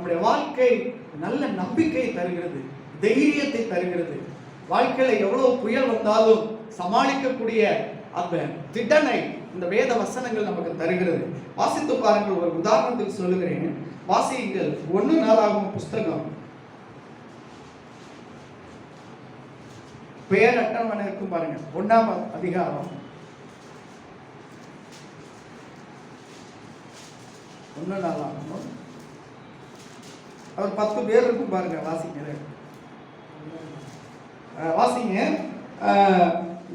நம்முடைய வாழ்க்கை நல்ல நம்பிக்கை தருகிறது, தைரியத்தை தருகிறது. வாழ்க்கையில எவ்வளவு புயல் வந்தாலும் சமாளிக்கக்கூடிய அந்த திடனை இந்த வேத வசனங்கள் நமக்கு தருகிறது. வாசித்து பாருங்கள். ஒரு உதாரணத்துக்கு சொல்லுகிறேன், வாசியுங்கள். 1 நாளாகமம் புஸ்தகம், பெயர் அட்டவணை இருக்கும் பாருங்க, 1ஆம் அதிகாரம் 1 நாளாகமம். அவர் 10 பேர் இருக்கும் பாருங்க. வாசிங்க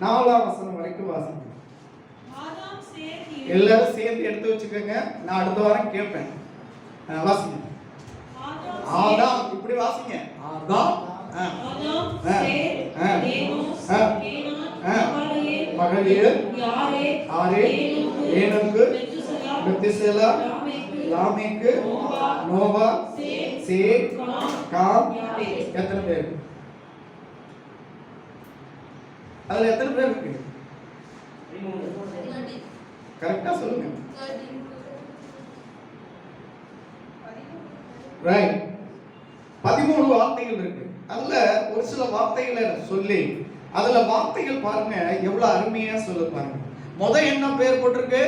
4ஆம் வசனம் வரைக்கும் வாசிங்க. எல்லாரும் சேர்ந்து எடுத்து வச்சுக்கோங்க, நான் அடுத்த வாரம் கேட்பேன். வாசிங்க. ஆதாம், இப்படி வாசிங்க. ஆதாம், மகளிர், ஏனோக்கு, மெத்துசேலா, லாமேக்கு, நோவா, சேத், காம். எத்தனை பேர்? அதுல எத்தனை பேர் இருக்கு? கரெக்டா சொல்லுங்க. ரைட். 13 வார்த்தைகள் இருக்கு. அதுல ஒரு சில வார்த்தைகளை சொல்லி, அதுல வார்த்தைகள் பாருங்க எவ்வளவு அருமையா சொல்லு பாருங்க. என்ன பேர் போட்டிருக்கு?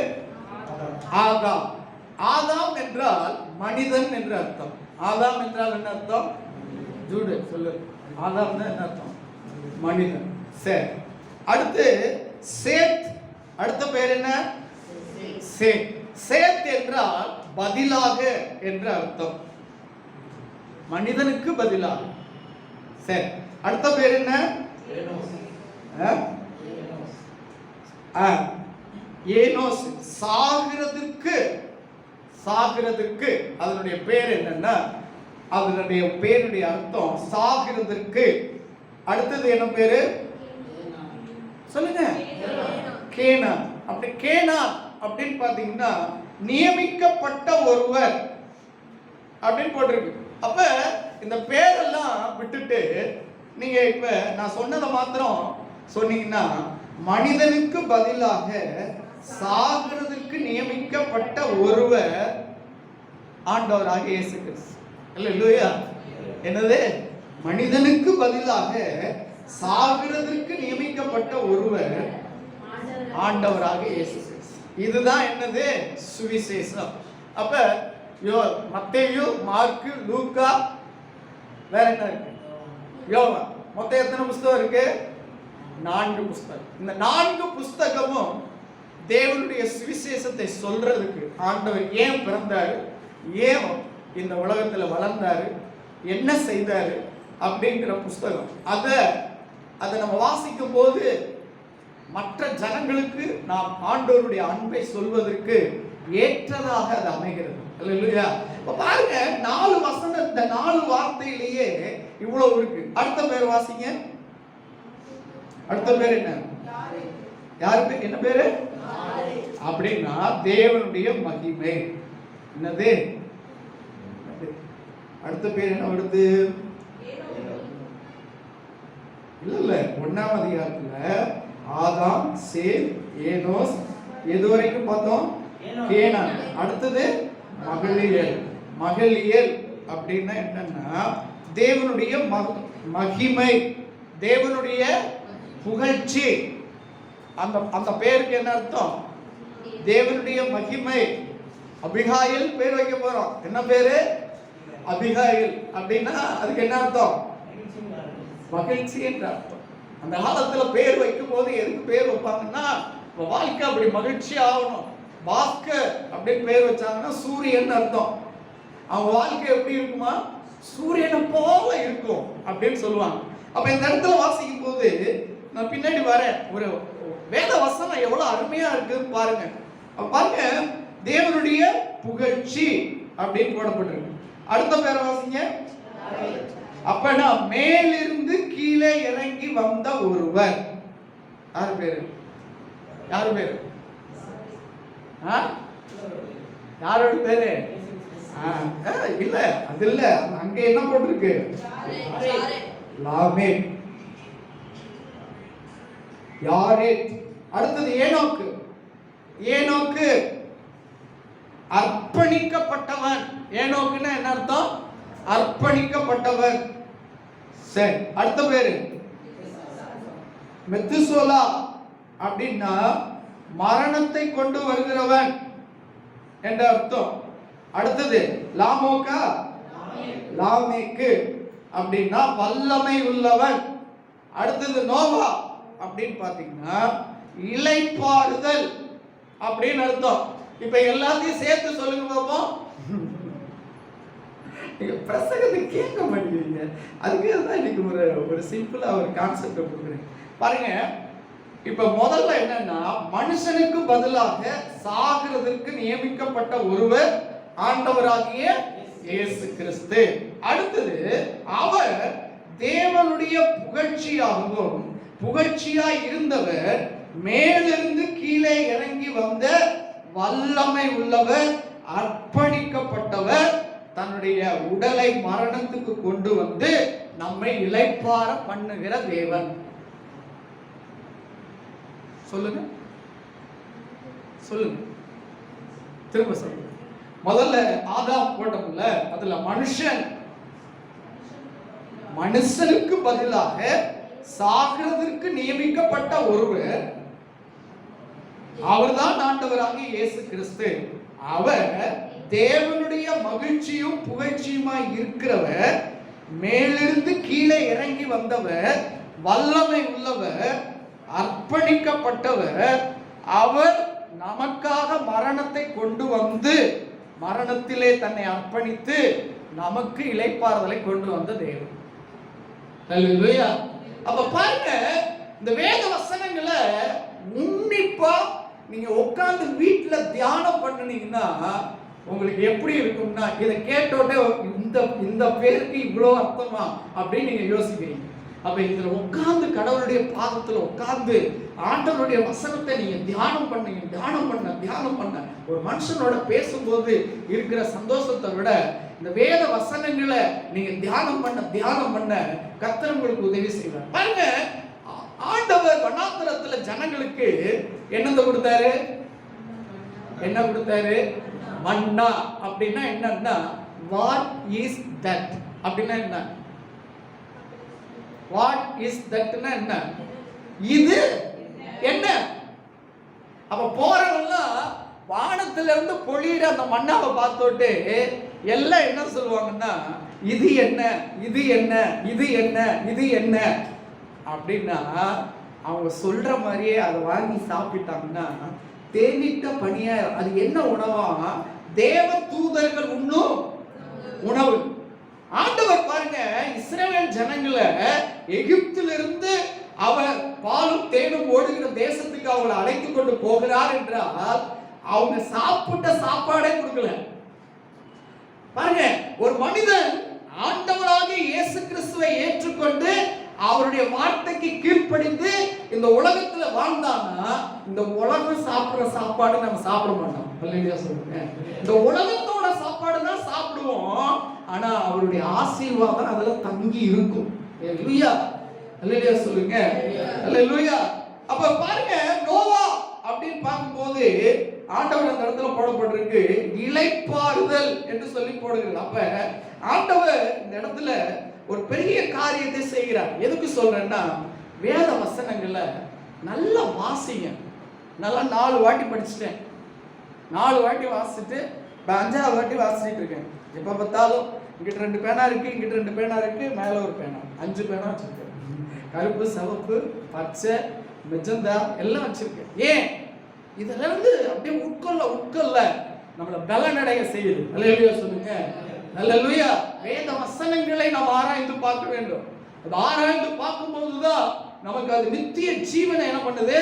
ஆதாம். ஆதாம் என்றால் மனிதன் என்று அர்த்தம். ஆதாம் என்றால் என்ன அர்த்தம்? ஜூடு சொல்லு. ஆதாம் என்ன அர்த்தம்? மனிதன். சரி. அடுத்து சேத். அடுத்த பேர் என்ன? சேத். சேத் என்றால் பதிலாக என்று அர்த்தம், மனிதனுக்கு பதிலாக. சரி. அடுத்த பேர் என்ன? ஏனோஸ். சாகிறதுக்கு அதனுடைய பேர் என்னன்னா, அதனுடைய பேருடைய அர்த்தம் சாகிறதற்கு. அடுத்தது என்ன பேரு சொல்லுங்க? கேனா. அப்படி கேனா அப்படின்னு பாத்தீங்கன்னா நியமிக்கப்பட்ட ஒருவர் அப்படின்னு போட்டிருக்கு. அப்ப இந்த பேரெல்லாம் விட்டுட்டு நீங்க இப்ப நான் சொன்னதை மாத்திரம் சொன்னீங்கன்னா, மனிதனுக்கு பதிலாக சாகிறதுக்கு நியமிக்கப்பட்ட ஒருவர் ஆண்டவராக இயேசு கிறிஸ்து. அல்லேலூயா. என்னது? மனிதனுக்கு பதிலாக சாகிறதற்கு நியமிக்கப்பட்ட ஒருவர் ஆண்டவராக இயேசு கிறிஸ்து. இதுதான் என்னது? சுவிசேஷம். அப்ப மத்தேயு, மார்க்கு, லூக்கா, வேற என்ன இருக்கு? யோவான். மொத்தம் எத்தனை புஸ்தகம் இருக்கு? 4 புஸ்தகம். இந்த 4 புஸ்தகமும் தேவனுடைய சுவிசேஷத்தை சொல்றதுக்கு ஆண்டவர் ஏன் பிறந்தாரு, ஏன் இந்த உலகத்துல வளர்ந்தாரு, என்ன செய்தாரு அப்படிங்கிற புஸ்தகம். அதை நம்ம வாசிக்கும் போது மற்ற ஜனங்களுக்கு நாம் ஆண்டவருடைய அன்பை சொல்வதற்கு ஏற்றதாக அது அமைகிறது. அல்லேலூயா. பாருங்க, 4 வசனம், இந்த 4 வார்த்தையிலேயே இவ்வளவு இருக்கு. அடுத்த பேர் வாசிங்க. அடுத்த பேர் என்ன? யாருக்கு என்ன பேரு? அப்படின்னா தேவனுடைய மகிமை. என்னது? அடுத்த பேர் என்ன வருது? இல்ல 1ஆம் அதிகாரத்துல ஆதாம், சேத், ஏனோஸ், எது வரைக்கும் பார்த்தோம்? கேனான். அடுத்தது மகளியல். அப்படின்னா என்னன்னா தேவனுடைய மகிமை, தேவனுடைய புகழ்ச்சி. அந்த பேருக்கு என்ன அர்த்தம்? தேவனுடைய மகிமை. அபிகாயில் பேர் வைக்க போறோம். என்ன பேரு? அபிகாயில். அப்படின்னா அதுக்கு என்ன அர்த்தம்? மகிழ்ச்சி என்ற அர்த்தம். அந்த காலத்துல பேர் வைக்கும் போது எதுக்கு பேர் வைப்பாங்கன்னா, வாழ்க்கை அப்படி மகிழ்ச்சி ஆகணும். பாஸ்கர் அப்படின்னு பேர் வச்சாங்கன்னா சூரியன் அர்த்தம். அவங்க வாழ்க்கை எப்படி இருக்குமா? சூரியனை போல இருக்கும் அப்படின்னு சொல்லுவாங்க. அப்ப இந்த இடத்துல வாசிக்கும் போது நான் பின்னாடி வரேன், ஒரு வேத வசனம் எவ்வளவு அருமையா இருக்குன்னு பாருங்க. பாருங்க, தேவனுடைய புகழ்ச்சி அப்படின்னு போடப்பட்டிருக்கு. அடுத்த பேரை வாசிங்க. அப்பனா மேலிருந்து கீழே இறங்கி வந்த ஒருவர். யாரு பேரு? யாரு பேரு? யாரோட பேரு? இல்ல, அது இல்ல. அங்க என்ன போட்டிருக்கு? லாமேக், யாரேத். அடுத்தது ஏனோக்கு. ஏனோக்கு அர்ப்பணிக்கப்பட்டவன். ஏனோக்குன்னா என்ன அர்த்தம்? அர்ப்பணிக்கப்பட்டவர். சரி, அடுத்த பேரு மெத்துசோலா அப்படின்னா மரணத்தை கொண்டு வருகிறவன் என்ற அர்த்தம். அடுத்தது லாமோகா, லாமேக்கு அப்படின்னா வல்லமை உள்ளவன். அடுத்தது நோவா அப்படின்னு பாத்தீங்கன்னா இளைப்பாறுதல் அப்படின்னு அர்த்தம். இப்ப எல்லாத்தையும் சேர்த்து சொல்லுங்க பாப்போம். நீங்க பிரசங்கத்தை கேட்க மாட்டேங்கிறீங்க. அதுக்கு தான் இன்னைக்கு ஒரு சிம்பிளா ஒரு கான்செப்ட் கொடுக்குறேன் பாருங்க. இப்ப முதல்ல என்னன்னா, மனுஷனுக்கு பதிலாக சாகிறதற்கு நியமிக்கப்பட்ட ஒருவர் ஆண்டவராகிய இயேசு கிறிஸ்து. அடுத்தது அவர் தேவனுடைய புகழ்ச்சியாகவும் புகழ்ச்சியாய் இருந்தவர், மேலிருந்து கீழே இறங்கி வந்த வல்லமை உள்ளவர், அர்ப்பணிக்கப்பட்டவர், தன்னுடைய உடலை மரணத்துக்கு கொண்டு வந்து நம்மை இளைப்பாற பண்ணுகிற தேவன். சொல்லுங்க சொல்லுங்க, திரும்ப சொல்லுங்க. முதல்ல ஆதாம் போட்டோம்ல, அதுல மனுஷனுக்கு பதிலாக சாகிறதற்கு நியமிக்கப்பட்ட ஒருவர், அவர்தான் ஆண்டவராகிய இயேசு கிறிஸ்து. அவர் தேவனுடைய மகிழ்ச்சியும் புகழ்ச்சியுமாய் இருக்கிறவர், மேலிருந்து கீழே இறங்கி வந்தவர், வல்லமை உள்ளவர், அர்ப்பணிக்கப்பட்டவர். அவர் நமக்காக மரணத்தை கொண்டு வந்து மரணத்திலே தன்னை அர்ப்பணித்து நமக்கு இளைப்பாறுதலை கொண்டு வந்த தேவன். ஹல்லேலூயா. அப்ப பாருங்க, இந்த வேத வசனங்களை உன்னிப்பா நீங்க உட்கார்ந்து வீட்டுல தியானம் பண்ணுனீங்கன்னா உங்களுக்கு எப்படி இருக்கும்னா, இதை கேட்டோடனே இந்த பேருக்கு இவ்வளவு அர்த்தமா அப்படின்னு நீங்க யோசிக்கிறீங்க. அப்ப இதுல உட்கார்ந்து கடவுளுடைய பாதத்துல உட்கார்ந்து ஆண்டவருடைய வசனத்தை நீங்க தியானம் பண்ண ஒரு மனுஷனோட பேசும்போது இருக்கிற சந்தோஷத்தை விட இந்த வேத வசனங்களை நீங்க தியானம் பண்ண கர்த்தர் உங்களுக்கு உதவி செய்வார். பாருங்க, ஆண்டவர் வனாந்தரத்துல ஜனங்களுக்கு என்னத்தை கொடுத்தாரு? என்ன கொடுத்தாரு? மன்னா. அப்படின்னா என்னன்னா, வாட் இஸ் தட் அப்படின்னா என்ன? வாட் இஸ் தட்னா என்ன? இது என்ன? அப்ப போறவங்கலாம் வானத்துல இருந்து பொழியிற அந்த மண்ணாவை பார்த்தோட்டு எல்லாம் என்ன சொல்லுவாங்கன்னா, இது என்ன, இது என்ன, இது என்ன, இது என்ன அப்படின்னா, அவங்க சொல்ற மாதிரியே அதை வாங்கி சாப்பிட்டாங்கன்னா தேனிட்ட பணியா அது என்ன உணவா? தேவ தூதர்கள் உண்ணும் உணவு. ஆண்டவர் பாருங்க, இஸ்ரவேல் ஜனங்களை எகிப்திலிருந்து அவர் பாலும் தேனும் ஓடுகிற தேசத்துக்கு அவங்களை அழைத்து கொண்டு போகிறார் என்றால் அவங்க சாப்பிட்ட சாப்பாடே கொடுக்கல. பாருங்க, ஒரு மனிதன் ஆண்டவராகிய இயேசு கிறிஸ்துவை ஏற்றுக்கொண்டு அவருடைய வார்த்தைக்கு கீழ்ப்படிந்து இந்த உலகத்துல வாழ்ந்தானா, இந்த உலகம் சாப்பிடுற சாப்பாடு நம்ம சாப்பிட மாட்டோம். அல்லேலூயா சொல்லுங்க. இந்த உலகத்தோட சாப்பாடு தான் சாப்பிடுவோம், ஆனா அவருடைய ஆசீர்வாதம் அதுல தங்கி இருக்கும். அல்லேலூயா அல்லேலூயா சொல்லுங்க. அல்லேலூயா. அப்ப பாருங்க, நோவா அப்படின்னு பார்க்கும்போது ஆண்டவர் அந்த இடத்துல போடப்பட்டிருக்கு இளைப்பாறுதல் என்று சொல்லி போடுகிறது. அப்ப ஆண்டவர் இந்த இடத்துல ஒரு பெரிய காரியத்தை செய்கிறார். எதுக்கு சொல்றேன்னா, வேத வசனங்களை நல்லா வாசிங்க. நல்லா 4 வாட்டி படிச்சுட்டேன். 4 வாட்டி வாசிச்சுட்டு 5ஆவது வாட்டி வாசிச்சுட்டு இருக்கேன். எப்ப பார்த்தாலும் இங்கிட்ட 2 பேனா இருக்கு, இங்கிட்ட 2 பேனா இருக்கு, மேல ஒரு பேனா, 5 பேனா வச்சிருக்கேன். கருப்பு, சிவப்பு, பச்சை, மெஜந்தா எல்லாம் வச்சிருக்கேன். ஏன்? இதுல இருந்து அப்படியே உட்கொள்ள நம்மள பலனடைய செய்யுது. அல்லேலூயா சொல்லுங்க. அல்லேலூயா. வேத வசனங்களை நாம் ஆராய்ந்து பார்க்க வேண்டும். அது ஆராய்ந்து பார்க்கும்போதுதான் நமக்கு அது நித்திய ஜீவனை என்ன பண்ணுது?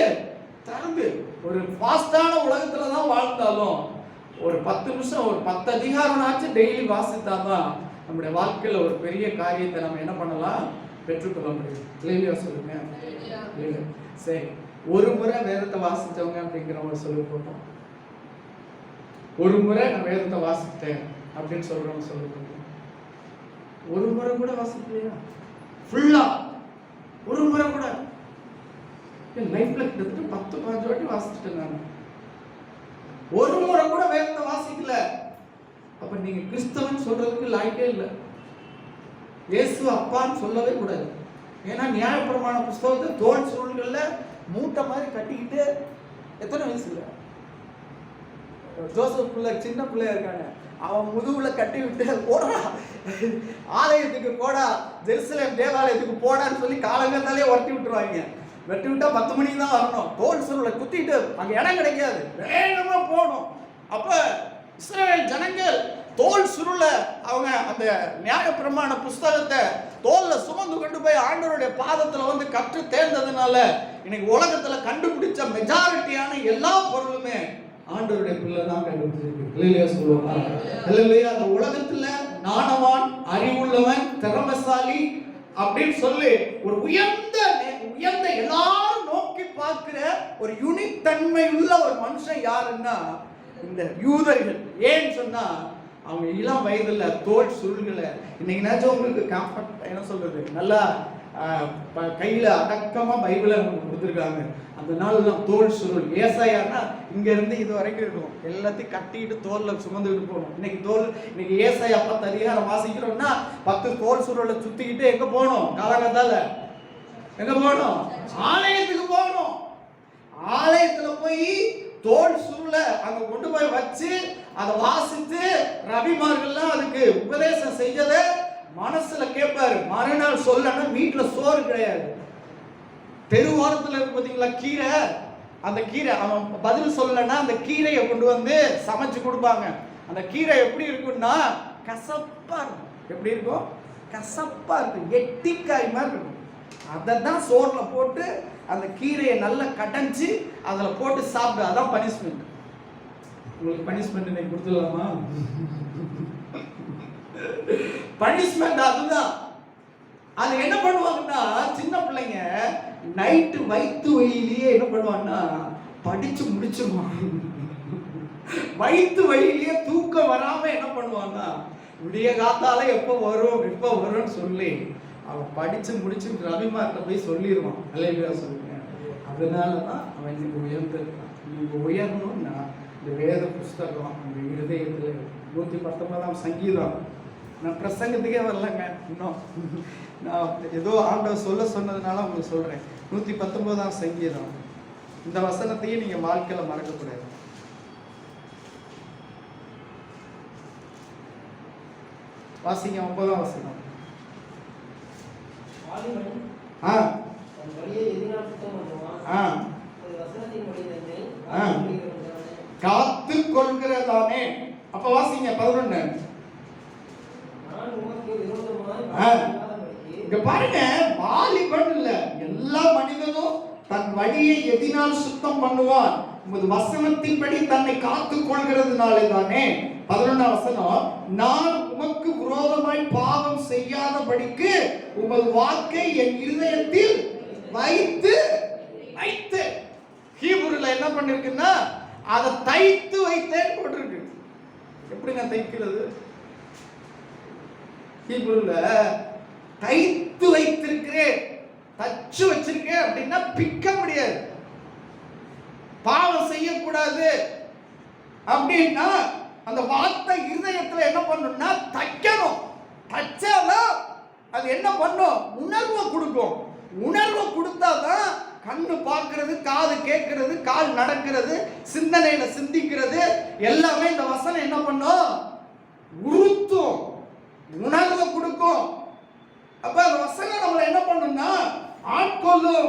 தருது. ஒரு ஃபாஸ்டான உலகத்துல தான் வாழ்ந்தாலும் ஒரு 10 நிமிஷம், ஒரு 10 அதிகாரம் ஆச்சு டெய்லி வாசித்தாதான் நம்முடைய வாழ்க்கையில ஒரு பெரிய காரியத்தை நம்ம என்ன பண்ணலாம்? பெற்றுக்கொள்ள முடியும். அல்லேலூயா சொல்லுங்க. சரி, ஒரு முறை வேதத்தை வாசிச்சவங்க அப்படிங்கிறவங்க சொல்லி போட்டோம். ஒரு முறை நான் வேதத்தை வாசித்தேன் அப்படின்னு சொல்றவங்க சொல்லி போட்டோம். ஒரு முறை கூட வாசிக்கலையா? ஃபுல்லா ஒரு முறை கூட லைஃப்ல கிட்டத்தட்ட 10-15 வாட்டி வாசிச்சுட்டேன் நான். ஒரு முறை கூட வேதத்தை வாசிக்கல. அப்ப நீங்க கிறிஸ்தவன் சொல்றதுக்கு லாய்க்கே இல்லை. இயேசு அப்பான்னு சொல்லவே கூடாது. ஏன்னா நியாயப்பிரமாண புஸ்தகத்தை தோல் சுருள்கள்ல மூட்டை மாதிரி கட்டிக்கிட்டு, எத்தனை வயசுல ஜோசப் பிள்ளை சின்ன பிள்ளையா இருக்காங்க, அவன் முதுகுல கட்டி விட்டு போடா ஆலயத்துக்கு போடா, ஜெருசலேம் தேவாலயத்துக்கு போடான்னு சொல்லி காலங்கத்தாலே உரட்டி விட்டுருவாங்க. வெட்டி விட்டா 10 மணிக்கு தான் வரணும். தோல் சுருளை குத்திட்டு அங்க இடம் கிடைக்காது, வேகமா போகணும். அப்ப இஸ்ரவேல் ஜனங்கள் தோல் சுருளை அவங்க அந்த நியாயப்பிரமாண புஸ்தகத்தை தோல்ல சுமந்து கொண்டு போய் ஆண்டவருடைய பாதத்துல வந்து கற்று தேர்ந்ததுனால இன்னைக்கு உலகத்துல கண்டுபிடிச்ச மெஜாரிட்டியான எல்லா பொருளுமே ஆண்டவருடைய பிள்ளை தான் கண்டுபிடிச்சிருக்கு. சொல்லுவாங்க அந்த உலகத்துல ஞானவான், அறிவுள்ளவன், திறமசாலி அப்படின்னு சொல்லி ஒரு உயர்ந்த எல்லாரும் நோக்கி பார்க்கிற ஒரு யூனிக் தன்மை உள்ள ஒரு மனுஷன் யாருன்னா இந்த யூதர்கள். ஏன்னு சொன்னா அவங்க இளம் வயதுல தோல் சுருள்களை இன்னைக்கு உங்களுக்கு காம்பர்ட் என்ன சொல்றது, நல்லா கையில அடக்கமா பைபிளை கொடுத்துருக்காங்க. அந்த நாள் தான் தோல் சுருள். ஏசாயான்னா இங்க இருந்து இது வரைக்கும் இருக்கும், எல்லாத்தையும் கட்டிட்டு தோல்ல சுமந்துக்கிட்டு போகணும். இன்னைக்கு ஏசாயா 10 அதிகாரம் வாசிக்கிறோம்னா 10 தோல் சுருளை சுத்திக்கிட்டு எங்க போகணும்? காலகத்தால எங்க போகணும்? ஆலயத்துக்கு போகணும். ஆலயத்துல போய் தோல் சுருளை அங்க கொண்டு போய் வச்சு அதை வாசித்து ரவிமார்கள்லாம் அதுக்கு உபதேசம் செஞ்சதை மனசுல கேட்பாரு. மறுநாள் சொல்லணும், வீட்டுல சோறு கிடையாது. தெருவாரத்துல இருக்கு பாத்தீங்களா கீரை, அந்த கீரை அவன் பதில் சொல்லனா அந்த கீரையை கொண்டு வந்து சமைச்சு கொடுப்பாங்க. அந்த கீரை எப்படி இருக்கும்னா கசப்பா இருக்கும். எப்படி இருக்கும்? கசப்பா இருக்கும், எட்டிக்காய் மாதிரி இருக்கும். அதை தான் சோறுல போட்டு அந்த கீரையை நல்லா கடைஞ்சி அதுல போட்டு சாப்பிடு. அதான் பனிஷ்மெண்ட். உங்களுக்கு பனிஷ்மெண்ட் இன்னைக்கு கொடுத்துடலாமா? பனிஷ்மெண்ட் அதுதான். அது என்ன பண்ணுவாங்கன்னா சின்ன பிள்ளைங்க நைட்டு வயிற்று வழியிலேயே என்ன பண்ணுவாங்கன்னா படிச்சு முடிச்சிருவாங்க. வயிற்று வழியிலேயே தூக்கம் வராம என்ன பண்ணுவாங்கன்னா விடிய காத்தால எப்போ வரும்னு சொல்லி அவன் படிச்சு முடிச்சு ரவிமார்ட்ட போய் சொல்லிடுவான். அல்லேலூயா சொல்லுங்க. அதனாலதான் அவன் இன்னைக்கு உயர்ந்திருக்கான். நீங்க உயரணும்னா இந்த வேத புஸ்தகம் அந்த இருதயத்துல 119ஆம் சங்கீதம். நான் பிரசங்கத்துக்கே வரலங்க, இன்னும் நான் ஏதோ ஆண்டவர் சொன்னதுனால உங்களுக்கு சொல்றேன். 119ஆம் சங்கீதம். இந்த வசனத்தையே நீங்க வாழ்க்கையில மறக்கக்கூடாது. வாசிங்க 9ஆம் வசனம். காத்து கொள்கிறதானே. அப்ப வாசிங்க 11. இங்க பாருங்க, வாலிபன் இல்ல, எல்லா மனிதனும் தன் வழியை எதினால் சுத்தம் பண்ணுவான், உமது வசனத்தின்படி தன்னை காத்துக் கொள்கிறதுனாலே தானே. 11ஆம் வசனம். நான் உமக்கு விரோதமாய் பாவம் செய்யாதபடிக்கு உமது வாக்கை என் இருதயத்தில் வைத்து ஹீப்ருல என்ன பண்ணிருக்குன்னா அதை தைத்து வைத்தேன் போட்டிருக்கு. எப்படிங்க தைக்கிறது? ஹீப்ருல தைத்து வைத்திருக்கிறேன், தச்சு வச்சிருக்கேன் அப்படின்னா பிக்க முடியாது. பாவம் செய்யக்கூடாது அப்படின்னா அந்த வார்த்தை இருதயத்துல என்ன பண்ணணும்னா தைக்கணும். தச்சாதான் அது என்ன பண்ணும்? உணர்வை கொடுக்கும். உணர்வை கொடுத்தாதான் கண்ணு பார்க்கிறது, காது கேட்கிறது, கால் நடக்கிறது, சிந்தனையில சிந்திக்கிறது எல்லாமே இந்த வசனம் என்ன பண்ணும்? உறுத்தும், உணர்வை கொடுக்கும். அப்ப அந்த வசனம் நம்மளை என்ன பண்ணும்னா ஆட்கொள்ளும்.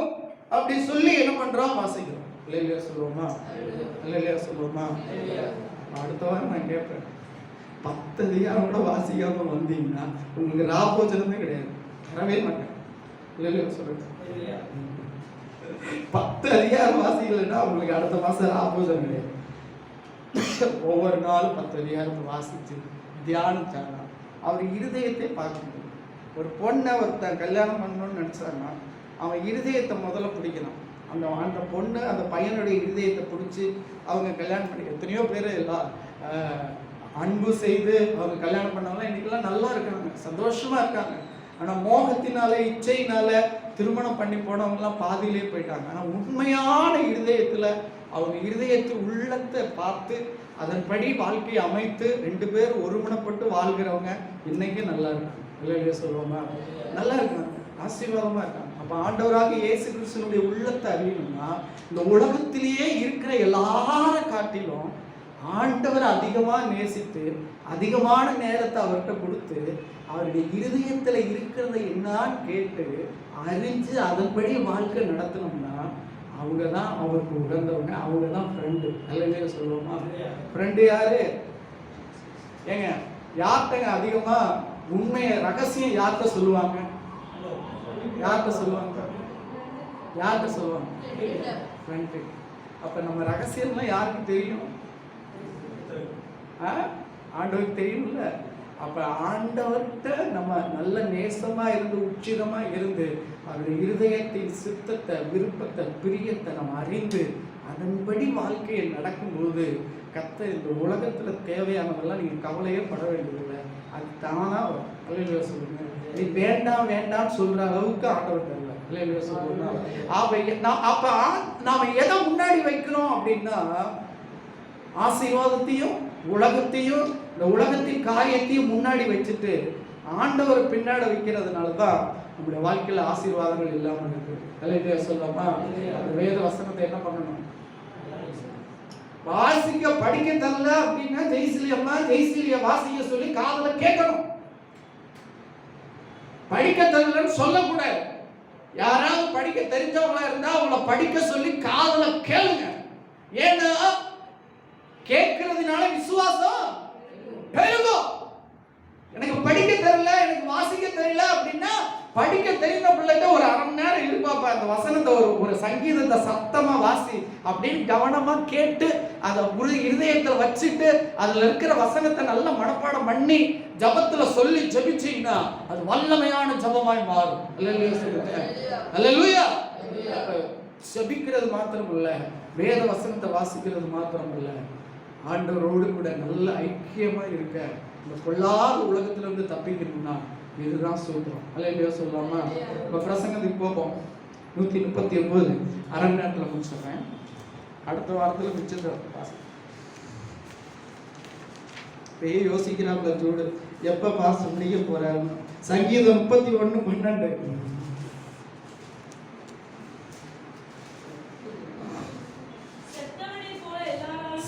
அப்படி சொல்லி என்ன பண்றோம்? வாசிக்கிறோம். இல்லையா சொல்லுவோமா? இல்லையா சொல்லுவோமா? அடுத்த வாரம் நான் கேட்பேன், 10 அதிகாரம் கூட வாசிக்காம வந்தீங்கன்னா உங்களுக்கு ராபோஜனமே கிடையாது, தரவே மாட்டேன். இல்லையா சொல்லுங்க. 10 அதிகாரம் வாசிக்கலைன்னா உங்களுக்கு அடுத்த மாசம் ராபோஜனம் கிடையாது. ஒவ்வொரு நாளும் 10 அதிகாரத்தை வாசிச்சு தியானிச்சாங்கன்னா அவர் இருதயத்தை பார்க்க முடியும். ஒரு பொண்ணை ஒருத்தன் கல்யாணம் பண்ணணும்னு நினைச்சாங்கன்னா அவன் இருதயத்தை முதல்ல பிடிக்கணும். அந்த பொண்ணு அந்த பையனுடைய இருதயத்தை பிடிச்சி அவங்க கல்யாணம் பண்ணி, எத்தனையோ பேர் எல்லாம் அன்பு செய்து அவங்க கல்யாணம் பண்ணவங்களாம் இன்னைக்கெல்லாம் நல்லா இருக்காங்க, சந்தோஷமா இருக்காங்க. ஆனால் மோகத்தினால இச்சையினால திருமணம் பண்ணி போனவங்கலாம் பாதியிலே போயிட்டாங்க. ஆனால் உண்மையான இருதயத்தில் அவங்க இருதயத்து உள்ளத்தை பார்த்து அதன்படி வாழ்க்கையை அமைத்து 2 பேர் ஒருமனப்பட்டு வாழ்கிறவங்க இன்னைக்கு நல்லா இருக்காங்க. இல்லையா சொல்லுவோமா? நல்லா இருக்காங்க, ஆசீர்வாதமா இருக்காங்க. அப்ப ஆண்டவராக இயேசு கிறிஸ்துவினுடைய உள்ளத்தை அறியணும்னா இந்த உலகத்திலேயே இருக்கிற எல்லார காட்டிலும் ஆண்டவர் அதிகமா நேசித்து அதிகமான நேரத்தை அவர்கிட்ட கொடுத்து அவருடைய இருதயத்துல இருக்கிறத என்னான்னு கேட்டு அறிஞ்சு அதன்படி வாழ்க்கை நடத்தணும்னா அவங்க தான் அவருக்கு உகந்தவங்க, அவங்க தான் ஃப்ரெண்டு. நல்ல சொல்லுவோமா? ஃப்ரெண்டு யாரு? ஏங்க யார்கிட்டங்க அதிகமா உண்மையை ரகசியம் யார்கிட்ட சொல்லுவாங்க? யார்கிட்ட சொல்லுவாங்க? யார்கிட்ட சொல்லுவாங்க? ஃப்ரெண்டு. அப்ப நம்ம ரகசியம்லாம் யாருக்கு தெரியும்? ஆண்டவருக்கு தெரியும்ல. அப்ப ஆண்டவர்கிட்ட நம்ம நல்ல நேசமா இருந்து உச்சிதமா இருந்து அவருடைய இருதயத்தின் சித்தத்தை விருப்பத்தை பிரியத்தை நம்ம அறிந்து அதன்படி வாழ்க்கையை நடக்கும்போது கர்த்தர் இந்த உலகத்துல தேவையானதெல்லாம் நீங்க கவலையே பட வேண்டியதில்லை, அது தானா வரும். சொல்லுங்க, நீ வேண்டாம் வேண்டாம் சொல்ற அளவுக்கு ஆண்டவர் தரல. அப்ப நாம எதை முன்னாடி வைக்கிறோம் அப்படின்னா ஆசீர்வாதத்தையும் உலகத்தையும் இந்த உலகத்தின் காரியத்தையும் முன்னாடி வச்சுட்டு ஆண்டவரை பின்னாடி வைக்கிறதுனாலதான் நம்முடைய வாழ்க்கையில ஆசீர்வாதங்கள் இல்லாமல் இருக்கு. தலைவர் சொல்லாமா? வேத வசனத்தை என்ன பண்ணணும்? வாசிக்க படிக்க தரல அப்படின்னா ஜெய்சிலி அம்மா ஜெய்சிலிய வாசிக்க சொல்லி காதுல கேட்கணும். படிக்க தரலன்னு சொல்லக்கூடாது. யாராவது படிக்க தெரிஞ்சவங்களா இருந்தா அவங்கள படிக்க சொல்லி காதுல கேளுங்க. ஏன்னா கேட்கறதுனால விசுவாசம் பெருகும். எனக்கு படிக்க தெரியல, எனக்கு வாசிக்க தெரியல அப்படின்னா படிக்க தெரிந்த பிள்ளைகிட்ட ஒரு அரை மணி நேரம் இருப்பாப்பா அந்த வசனத்தை ஒரு சங்கீதத்தை சத்தமா வாசி அப்படின்னு கவனமா கேட்டு அதை இருதயத்துல வச்சுட்டு அதுல இருக்கிற வசனத்தை நல்ல மனப்பாடம் பண்ணி ஜபத்துல சொல்லி ஜபிச்சீங்கன்னா அது வல்லமையான ஜபமாய் மாறும். அல்லேலூயா. ஜபிக்கிறது மாத்திரம் இல்ல, வேத வசனத்தை வாசிக்கிறது மாத்திரம் இல்ல, ஆண்டவரோடு கூட நல்ல ஐக்கியமா இருக்க இந்த பொல்லாத உலகத்துல இருந்து தப்பிக்கணும்னா இதுதான் சூத்திரம். அல்லேலூயா சொல்லாமா? இப்ப பிரசங்கத்துக்கு போவோம். 139 அரை நேரத்துல முடிச்சிடுறேன். அடுத்த வாரத்துல மிச்சத்தை யோசிக்கிறாங்க ஜோடு எப்ப பாஸ் முடிய போறாங்க. சங்கீதம் 31:12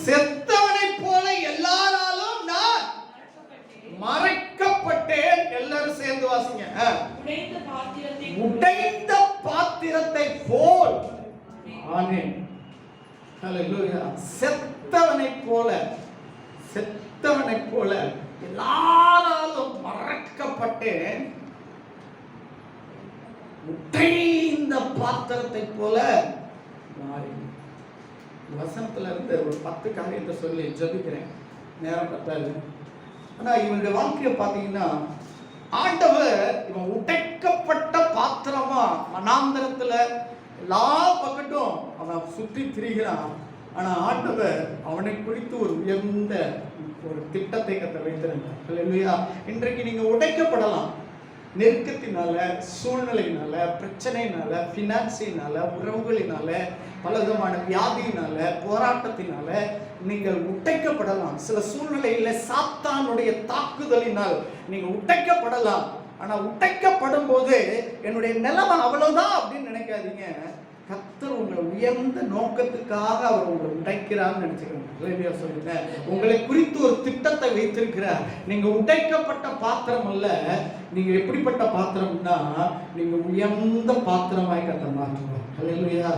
செத்தவனை போல எல்லாராலும் நான் மறைக்கப்பட்டேன். எல்லாரும் சேர்ந்து வாசிங்க. உடைந்த பாத்திரத்தை போல் ஆனேன். ஹல்லேலூயா. செத்தவனை போல எல்லாராலும் மறைக்கப்பட்டேன். உடைந்த பாத்திரத்தை போல மாறினேன். வசனத்துல இருந்து ஒரு 10 காரியத்தை சொல்லி ஜபிக்கிறேன், நேரம் பத்தாது. ஆனா இவனுடைய வாழ்க்கையை பார்த்தீங்கன்னா ஆண்டவர் இவன் உடைக்கப்பட்ட பாத்திரமா மனாந்தரத்துல எல்லா பக்கட்டும் அவன் சுற்றி திரிகிறான். ஆனா ஆண்டவர் அவனை குறித்து ஒரு உயர்ந்த ஒரு திட்டத்தை கத்த வைத்திருந்தார். அல்லேலூயா. இன்றைக்கு நீங்க உடைக்கப்படலாம். நெருக்கத்தினால, சூழ்நிலையினால, பிரச்சனையினால, பினான்சினால, உறவுகளினால, பலவிதமான வியாதியினால, போராட்டத்தினால நீங்கள் உடைக்கப்படலாம். சில சூழ்நிலையில சாத்தானுடைய தாக்குதலினால் நீங்க உடைக்கப்படலாம். ஆனா உடைக்கப்படும் போது என்னுடைய நிலைமை அவ்வளவுதான் அப்படின்னு நினைக்காதீங்க. கர்த்தர் உங்களை உயர்ந்த நோக்கத்துக்காக அவர் உங்களை உடைக்கிறான்னு நினைச்சுக்கோங்க. சொல்லுங்க, உங்களை குறித்து ஒரு திட்டத்தை வைத்திருக்கிறார். நீங்க உடைக்கப்பட்ட பாத்திரம் அல்ல, நீங்க எப்படிப்பட்ட பாத்திரம்னா நீங்க உயர்ந்த பாத்திரமாய் கர்த்தர் மாற்றுவார். அல்லேலூயா.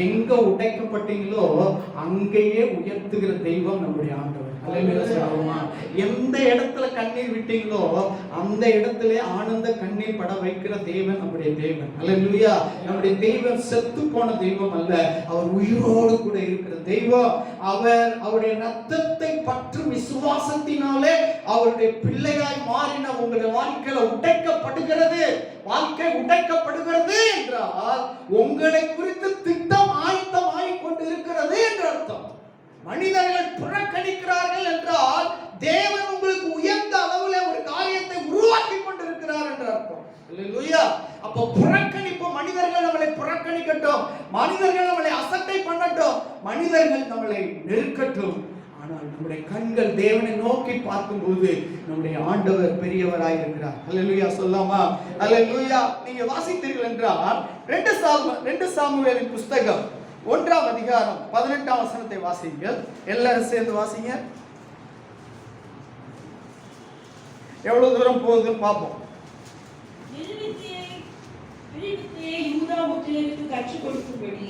எங்க உடைக்கப்பட்டீங்களோ அங்கேயே உயர்த்துகிற தெய்வம் நம்முடைய ஆண்டவர். எந்த இடத்துல கண்ணீர் விட்டீங்களோ அந்த இடத்துல ஆனந்த கண்ணீர் பட வைக்கிற தெய்வம் நம்முடைய தெய்வம். அல்லேலூயா. நம்முடைய தெய்வம் செத்து போன தெய்வம் அல்ல, அவர் உயிரோடு கூட இருக்கிற தெய்வம். அவர் அவருடைய ரத்தத்தை பற்றும் விசுவாசத்தினாலே அவருடைய பிள்ளையாய் மாறின உங்களுடைய வாழ்க்கையில உடைக்கப்படுகிறது. வாழ்க்கை உடைக்கப்படுகிறது என்றால் உங்களை குறித்து திட்டம் ஆயத்தமாய் கொண்டு இருக்கிறது என்று அர்த்தம். மனிதர்கள் புறக்கணிக்கிறார்கள் என்றால் தேவன் உங்களுக்கு உயர்ந்த அளவில் ஒரு காரியத்தை உருவாக்கி கொண்டிருக்கிறார் என்று அர்த்தம். அல்லேலூயா. அப்ப புறக்கணிப்பு, மனிதர்கள் நம்மளை புறக்கணிக்கட்டும், மனிதர்கள் நம்மளை அசட்டை பண்ணட்டும், மனிதர்கள் நம்மளை நெருக்கட்டும், ஆனால் நம்முடைய கண்கள் தேவனை நோக்கி பார்க்கும்போது நம்முடைய ஆண்டவர் பெரியவராய் இருக்கிறார். அல்லேலூயா சொல்லாமா? அல்லேலூயா. நீங்க வாசித்தீர்கள் என்றால் 2 சாமுவேலின் புஸ்தகம் 1ஆம் அதிகாரம் 18ஆம் வசனத்தை வாசிங்கள். எல்லாரும் சேர்ந்து வாசிங்க. எவ்வளவு தூரம் போகுதுன்னு பார்ப்போம். கற்றுக் கொடுக்கும்படி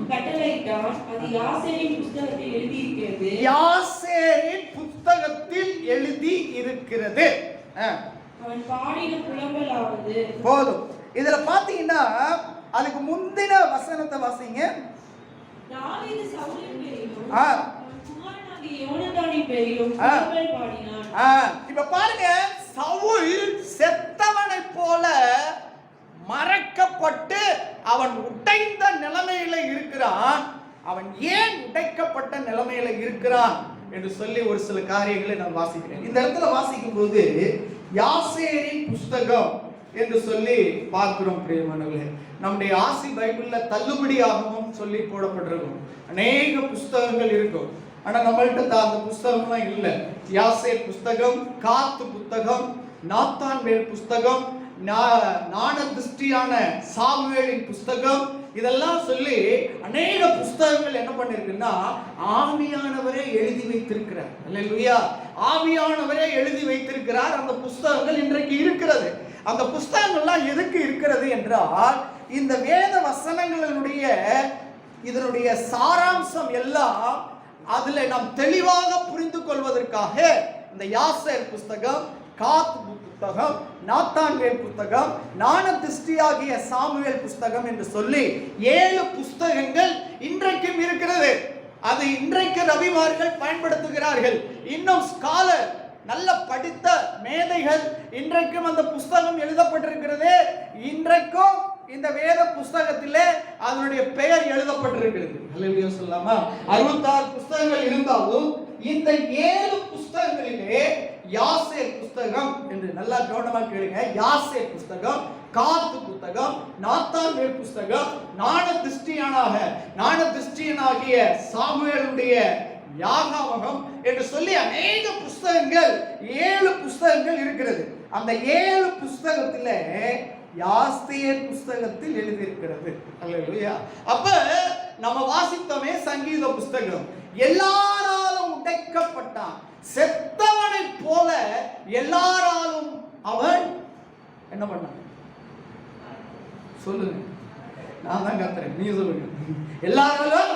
கட்டளையிட்டான். அது யாசேரின் புஸ்தகத்தில் எழுதியிருக்கிறது. யாசேரின் புஸ்தகத்தில் எழுதி இருக்கிறது. அவன் பாடின புலம்பலாவது போதும். இதுல பாத்தீங்கன்னா அதுக்கு முந்தின வசனத்தை வாசிங்க. தாவீது சவுலின் பேரிலும் அவன் குமாரனாகிய யோனத்தானின் பேரிலும் புலம்பல் பாடினான். இப்ப பாருங்க, சவுல் செத்தவனை போல மறைக்கப்பட்டு அவன் உடைந்த நிலைமையில இருக்கிறான். அவன் ஏன் உடைக்கப்பட்ட நிலைமையில இருக்கிறான் என்று சொல்லி ஒரு சில காரியங்களை நான் வாசிக்கிறேன். இந்த இடத்துல வாசிக்கும் போது யாசேரின் புஸ்தகம் என்று சொல்லி பார்க்கிறோம். பிரியமானவர்களே, நம்முடைய ஆசி பைபிள்ல தள்ளுபடியாகவும் சொல்லி போடப்பட்டிருக்கும். அநேக புஸ்தகங்கள் இருக்கும். ஆனா நம்மள்கிட்ட அந்த புஸ்தகம்லாம் இல்லை. யாசேர் புஸ்தகம், காத்து புஸ்தகம், நாத்தான்வேல் புஸ்தகம், ஞான திருஷ்டியான சாமுவேலின் புஸ்தகம், இதெல்லாம் சொல்லி அநேக புஸ்தகங்கள் என்ன பண்ணிருக்குன்னா ஆவியானவரே எழுதி வைத்திருக்கிறார். அல்லேலூயா. ஆவியானவரே எழுதி வைத்திருக்கிறார். அந்த புஸ்தகங்கள் இன்றைக்கு இருக்கிறது. அந்த புஸ்தகங்கள்லாம் எதுக்கு இருக்கிறது என்றால், இந்த வேத வசனங்களுடைய இதனுடைய சாராம்சம் எல்லாம் அதுல நாம் தெளிவாக புரிந்து கொள்வதற்காக இந்த யாசேர் புஸ்தகம், காத் புத்தகம், நாத்தான்வேல் புத்தகம், ஞான திருஷ்டியாகிய சாமுவேல் புஸ்தகம் என்று சொல்லி 7 புஸ்தகங்கள் இன்றைக்கும் இருக்கிறது. அது இன்றைக்கு ரவிமார்கள் பயன்படுத்துகிறார்கள். இன்னும் ஸ்காலர், நல்ல படித்த மேதைகள் இன்றைக்கும் அந்த புஸ்தகம் எழுதப்பட்டிருக்கிறது. இன்றைக்கும் இந்த வேத புஸ்தகத்திலே அதனுடைய பெயர் எழுதப்பட்டிருக்கிறது. அல்லேலூயா சொல்லாமா? 66 புஸ்தகங்கள் இருந்தாலும் இந்த 7 புஸ்தகங்களிலே யாசேர் புஸ்தகம் என்று நல்லா கவனமா கேளுங்க. யாசேர் புஸ்தகம், காத்து புஸ்தகம், நாத்தான்வேல் புஸ்தகம், ஞான திருஷ்டியனாகிய சாமுவேலுடைய யாகாவகம் என்று சொல்லி அநேக புஸ்தகங்கள் 7 புஸ்தகங்கள் இருக்கிறது. அந்த 7 புஸ்தகத்திலே யாசேர் புஸ்தகத்தில் எழுதியிருக்கிறது. அல்லேலூயா. அப்ப நம்ம வாசித்தோமே சங்கீத புஸ்தகம், எல்லாராலும் உடைக்கப்பட்டான், செத்தவனை போல எல்லாராலும் அவன் என்ன பண்ணான்? சொல்லுங்க, நான் தான் கத்துறேன், நீ சொல்லுங்க. எல்லாராலும்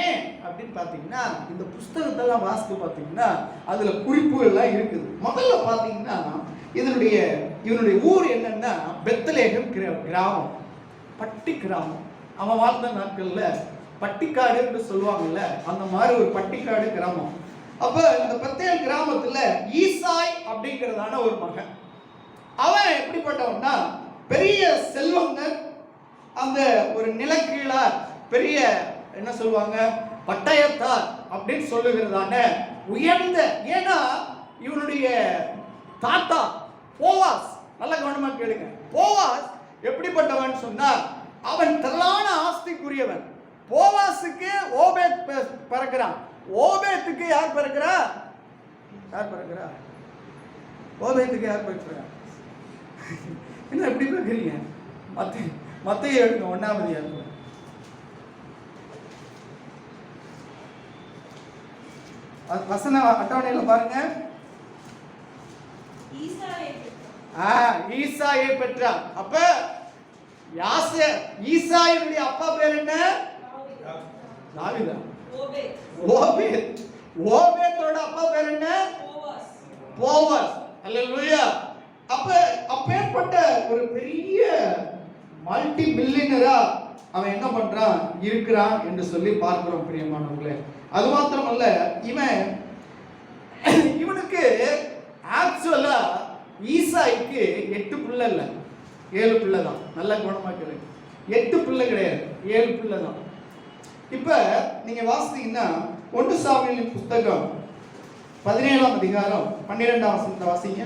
ஏன் அப்படின்னு பாத்தீங்கன்னா, இந்த புஸ்தகத்தெல்லாம் வாசித்து பாத்தீங்கன்னா அதுல குறிப்புகள்லாம் இருக்குது. முதல்ல பாத்தீங்கன்னா இவனுடைய ஊர் என்னன்னா பெத்லகேம் கிராமம், பட்டி கிராமம். அவன் வாழ்ந்த நாட்கள்ல பட்டிக்காடு என்று சொல்லுவாங்கல்ல, அந்த மாதிரி ஒரு பட்டிக்காடு கிராமம். அப்ப இந்த பெத்தேல் கிராமத்துல ஈசாய் அப்படிங்கிறதான ஒரு மகன். அவன் எப்படிப்பட்டவன்னா பெரிய செல்வங்கள், அந்த ஒரு நிலக்கீழார், பெரிய என்ன சொல்லுவாங்க பட்டயத்தார் அப்படின்னு சொல்லுகிறதான உயர்ந்த. ஏன்னா இவனுடைய தாத்தா போவாஸ், நல்ல கவனமா கேளுங்க, போவாஸ் எப்படிப்பட்டவன் சொன்னா அவன் திரளான ஆஸ்திக்குரியவன். போவாஸுக்கு ஓபேத் பிறக்கிறான். ஓபேத்துக்கு யார் பிறக்கிறா? ஓபேத்துக்கு யார் பிறக்கிறா? என்ன எப்படி பிறக்கிறீங்க? மத்தேயு எடுங்க, 1ஆம் அதிகாரம். வசன அட்டவணையில பாருங்க. ஈசாயை பெற்றான். அப்ப ஈசாயினுடைய அப்பா பேர் என்ன? தாவீதா. ஓபேத்தோட அப்பா பேர் என்ன? போவாஸ். அல்லேலூயா. அப்பேற்பட்ட ஒரு பெரிய மல்டி பில்லியனரா அவன் என்ன பண்றான் இருக்கிறான் என்று சொல்லி பார்க்கிறோம் பிரியமானவர்களே. அது மாத்திரமல்ல, இவனுக்கு ஆக்சுவலா ஈசாய்க்கு 8 பிள்ளை இல்ல, 7 பிள்ளை தான். நல்ல குணமா கேளுங்க, 8 பிள்ளை கிடையாது, 7 பிள்ளை தான். இப்ப நீங்க வாசித்தீங்கன்னா 1 சாமுவேலின் புஸ்தகம் 17ஆம் அதிகாரம் 12ஆம் வசனத்தை வாசிங்க.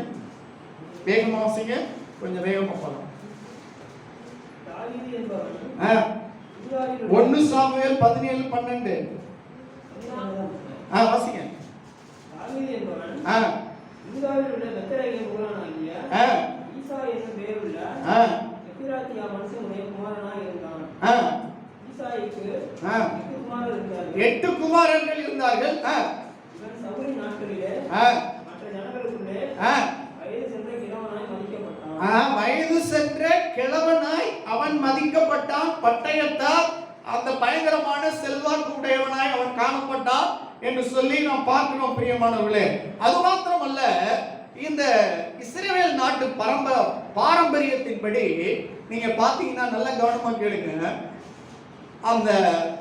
வேகமா வாசிங்க, கொஞ்சம் வேகமா போலாம். 1 சாமுவேல் 17:12. வாசிங்க. தாவீது என்பவன் ஆ யூதாவில் உள்ள பெத்லகேம் ஊரானாகிய ஆ ஈசா என்னும் பெயருள்ள எப்பிராத்தியா மனுஷனுடைய குமாரனாய் இருந்தான். ஈசாய்க்கு 8 குமாரர் இருந்தார்கள். 8 குமாரர்கள் இருந்தார்கள். இவன் சவுலின் நாட்களிலே மற்ற ஜனங்களுக்குள்ளே வயது சென்ற கிழவனாய் மதிக்கப்பட்டான். வயது சென்ற கிழவனாய் அவன் மதிக்கப்பட்டான். பட்டயத்தால் அந்த பயங்கரமான செல்வாக்கு உடையவனாய் அவன் காணப்பட்டான் என்று சொல்லி நாம் பார்க்கிறோம் பிரியமானவர்களே. அது மாத்திரமல்ல, இந்த இஸ்ரவேல் நாட்டு பாரம்பரியத்தின்படி நீங்க பாத்தீங்கன்னா நல்ல கவனமா கேளுங்க. அந்த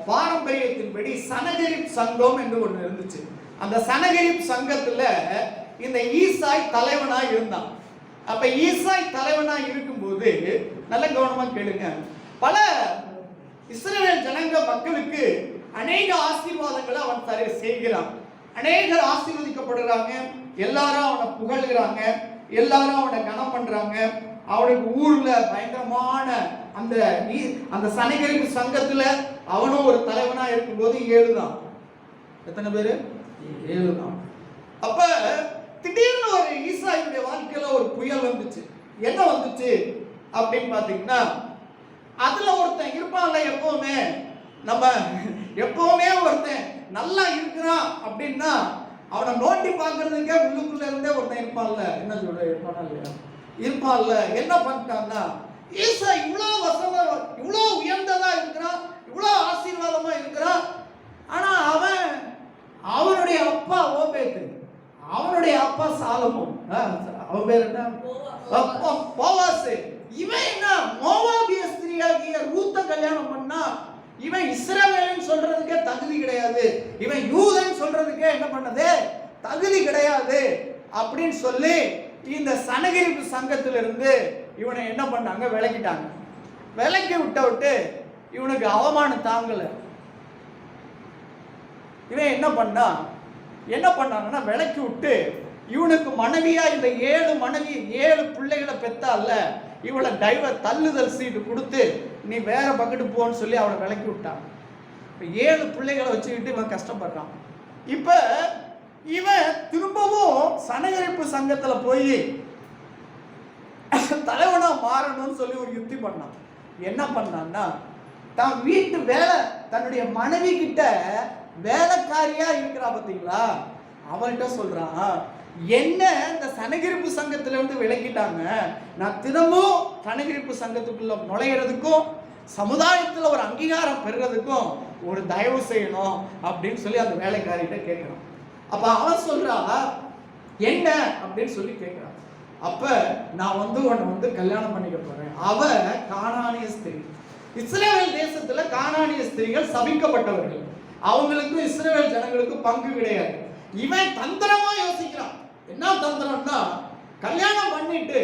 பாரம்பரியத்தின்படி சனகரிப் சங்கம் என்று ஒன்று இருந்துச்சு. அந்த சனகரிப் சங்கத்துல இந்த ஈசாய் தலைவனாய் இருந்தான். அப்ப ஈசாய் தலைவனாய் இருக்கும்போது நல்ல கவனமா கேளுங்க, பல இஸ்ரவேல் ஜனங்க மக்களுக்கு அநேக ஆசீர்வாதங்களை அவன் செய்கிறான். அநேகர் ஆசீர்வதிக்கப்படுறாங்க, எல்லாரும் அவனை புகழ்கிறாங்க, எல்லாரும் அவனை கனம் பண்றாங்க. அவனுக்கு ஊர்ல பயங்கரமான அந்த சனகரிப்பு சங்கத்துல அவனும் ஒரு தலைவனா இருக்கும்போது 7 தான். எத்தனை பேரு? 7 தான். அப்ப திடீர்னு ஒரு ஈசாயினுடைய வாழ்க்கையில ஒரு புயல் வந்துச்சு. என்ன வந்துச்சு அப்படின்னு பாத்தீங்கன்னா, அதுல ஒருத்தன் இருப்பான்ல, எப்பவுமே ஒருத்தன் நல்லா இருக்கிறான் அப்படின்னா அவனை நோண்டி பார்க்கறதுக்கே உள்ளுக்குள்ள இருந்தே ஒருத்தன் இருப்பான்ல. என்ன சொல்ற? இருப்பான்ல. என்ன பண்ணிட்டான்னா, ஈசா இவ்வளவு வசமா, இவ்வளவு உயர்ந்ததா இருக்கிறான், இவ்வளவு ஆசீர்வாதமா இருக்கிறான். ஆனா அவனுடைய அப்பா ஓபேத்து, அவனுடைய அப்பா சாலமோன், அவன் பேர் என்ன? போவாசு. இவன் என்ன மோவாபிய ஸ்திரீயாகிய ரூத்த கல்யாணம் பண்ணா, இவன் இஸ்ரவேலன் சொல்றதுக்கே தகுதி கிடையாது, இவன் யூதன் சொல்றதுக்கே என்ன பண்ணது தகுதி கிடையாது அப்படின்னு சொல்லி இந்த சனகரிப்பு சங்கத்திலிருந்து இவனை என்ன பண்ணாங்க, விலக்கிட்டாங்க. விலக்கி விட்டு இவனுக்கு அவமானம் தாங்கல. இவன் என்ன பண்ணாங்கன்னா, விலக்கி விட்டு இவனுக்கு மனைவியா இந்த 7 பிள்ளைகளை பெத்தால, இவளை தள்ளுதல் சீட்டு கொடுத்து நீ வேற பக்கெட்டு போன்னு சொல்லி அவளை விலக்கி விட்டான். 7 பிள்ளைகளை வச்சுக்கிட்டு இவன் கஷ்டப்படுறான். இப்ப இவன் திரும்பவும் சனகரிப்பு சங்கத்துல போய் தலைவனா மாறணும்னு சொல்லி ஒரு யுக்தி பண்ணான். என்ன பண்ணான்னா, தான் வீட்டு வேலை, தன்னுடைய மனைவி கிட்ட வேலைக்காரியா இருக்கிறா பார்த்தீங்களா, அவள்கிட்ட சொல்றான், என்ன இந்த சனகரிப்பு சங்கத்துல இருந்து விலக்கிட்டாங்க, நான் தினமும் சனகரிப்பு சங்கத்துக்குள்ள நுழையிறதுக்கும் சமுதாயத்துல ஒரு அங்கீகாரம் பெறுறதுக்கும் ஒரு தயவு செய்யணும் அப்படின்னு சொல்லி அந்த வேலைக்காரிட்ட கேட்கிறான். அப்ப அவன் சொல்றா, என்ன அப்படின்னு சொல்லி கேட்கிறான். அப்ப நான் உன்னை கல்யாணம் பண்ணிக்க போறேன். அவ கானானிய ஸ்திரீ. இஸ்ரவேல் தேசத்துல கானானிய ஸ்திரீகள் சபிக்கப்பட்டவர்கள், அவங்களுக்கும் இஸ்ரவேல் ஜனங்களுக்கும் பங்கு கிடையாது. இவன் தந்திரமா யோசிக்கிறான். என்ன தந்திரம்னா, கல்யாணம் பண்ணிட்டு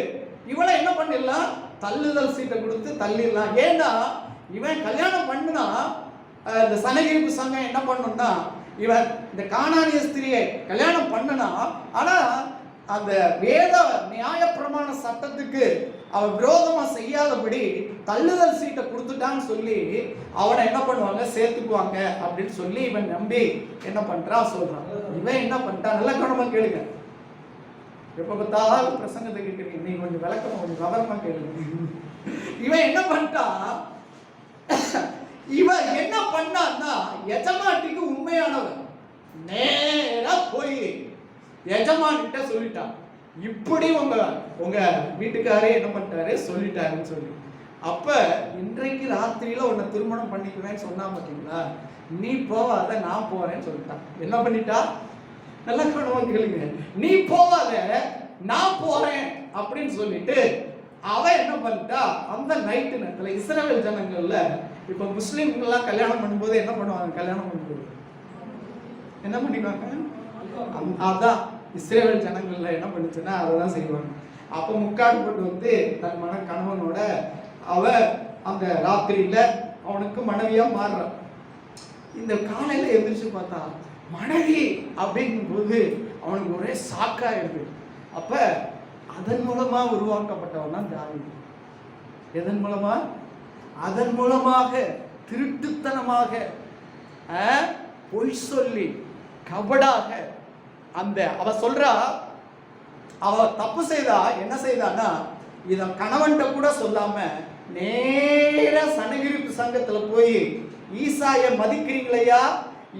இவளை என்ன பண்ணிடலாம், தள்ளுதல் சீட்டை கொடுத்து தள்ளிடலாம். ஏன்னா இவன் கல்யாணம் பண்ணுனா இந்த சனகரிப்பு சங்கம் என்ன பண்ணும்னா, இவன் இந்த கானானிய ஸ்திரியை கல்யாணம் பண்ணனா, ஆனா அந்த வேத நியாய பிரமாண சட்டத்துக்கு அவன் விரோதமா செய்யாதபடி தள்ளுதல் சீட்டை கொடுத்துட்டான்னு சொல்லி அவனை என்ன பண்ணுவாங்க, சேர்த்துக்குவாங்க அப்படின்னு சொல்லி இவன் நம்பி என்ன பண்றான் சொல்றான். இவன் என்ன பண்ணிட்டான், நல்ல கவனமா கேளுங்க. எப்ப பார்த்தாலும் பிரசங்கத்தை கேட்கிறீங்க, நீங்க கொஞ்சம் விளக்கமா கொஞ்சம் விவரமா கேளுங்க. இவன் என்ன பண்ணிட்டான், இவன் என்ன பண்ணான்னா, எஜமாட்டிக்கு உண்மையானவன் நேரா போய் எஜமானிட்ட சொல்லிட்டான், இப்படி உங்க வீட்டுக்காரே என்ன பண்ணிட்டாரு சொல்லிட்டாருன்னு சொல்லி. அப்ப இன்றைக்கு ராத்திரியில உன்னை திருமணம் பண்ணிக்குவேன்னு சொன்னா பாத்தீங்களா, நீ போவாத நான் போறேன்னு சொல்லிட்டான். என்ன பண்ணிட்டா, நல்லா கேளுங்க, நீ போவாத நான் போறேன் அப்படின்னு சொல்லிட்டு அவன் என்ன பண்ணிட்டா, அந்த நைட்டு நேரத்துல இஸ்ரவேல் ஜனங்கள்ல இப்ப முஸ்லிம்கள்லாம் கல்யாணம் பண்ணும்போது என்ன பண்ணுவாங்க, கல்யாணம் பண்ணும்போது என்ன பண்ணிக்குவாங்க, அதான் இஸ்ரவேல் ஜனங்கள்ல என்ன பண்ணுச்சுன்னா அததான் செய்வாங்க. அப்ப முக்காடு போட்டு தன் கணவனோட அவ அந்த ராத்திரியில அவனுக்கு மனைவியா மாறுறான். இந்த காலையில எந்திரிச்சு பார்த்தா மனைவி அப்படிங்கும் போது அவனுக்கு ஒரே சாக்கா இருக்கு. அப்ப அதன் மூலமா உருவாக்கப்பட்டவன் தான் தாவீது. எதன் மூலமா, அதன் மூலமாக திருட்டுத்தனமாக பொய் சொல்லி கபடாக அந்த அவ சொல்றா, அவ தப்பு செய்தா, என்ன செய்தான்னா இத கணவன்கிட்ட கூட சொல்லாம நேரா சனகிரிப்பு சங்கத்துல போய், ஈசாய மதிக்கிறீங்களையா,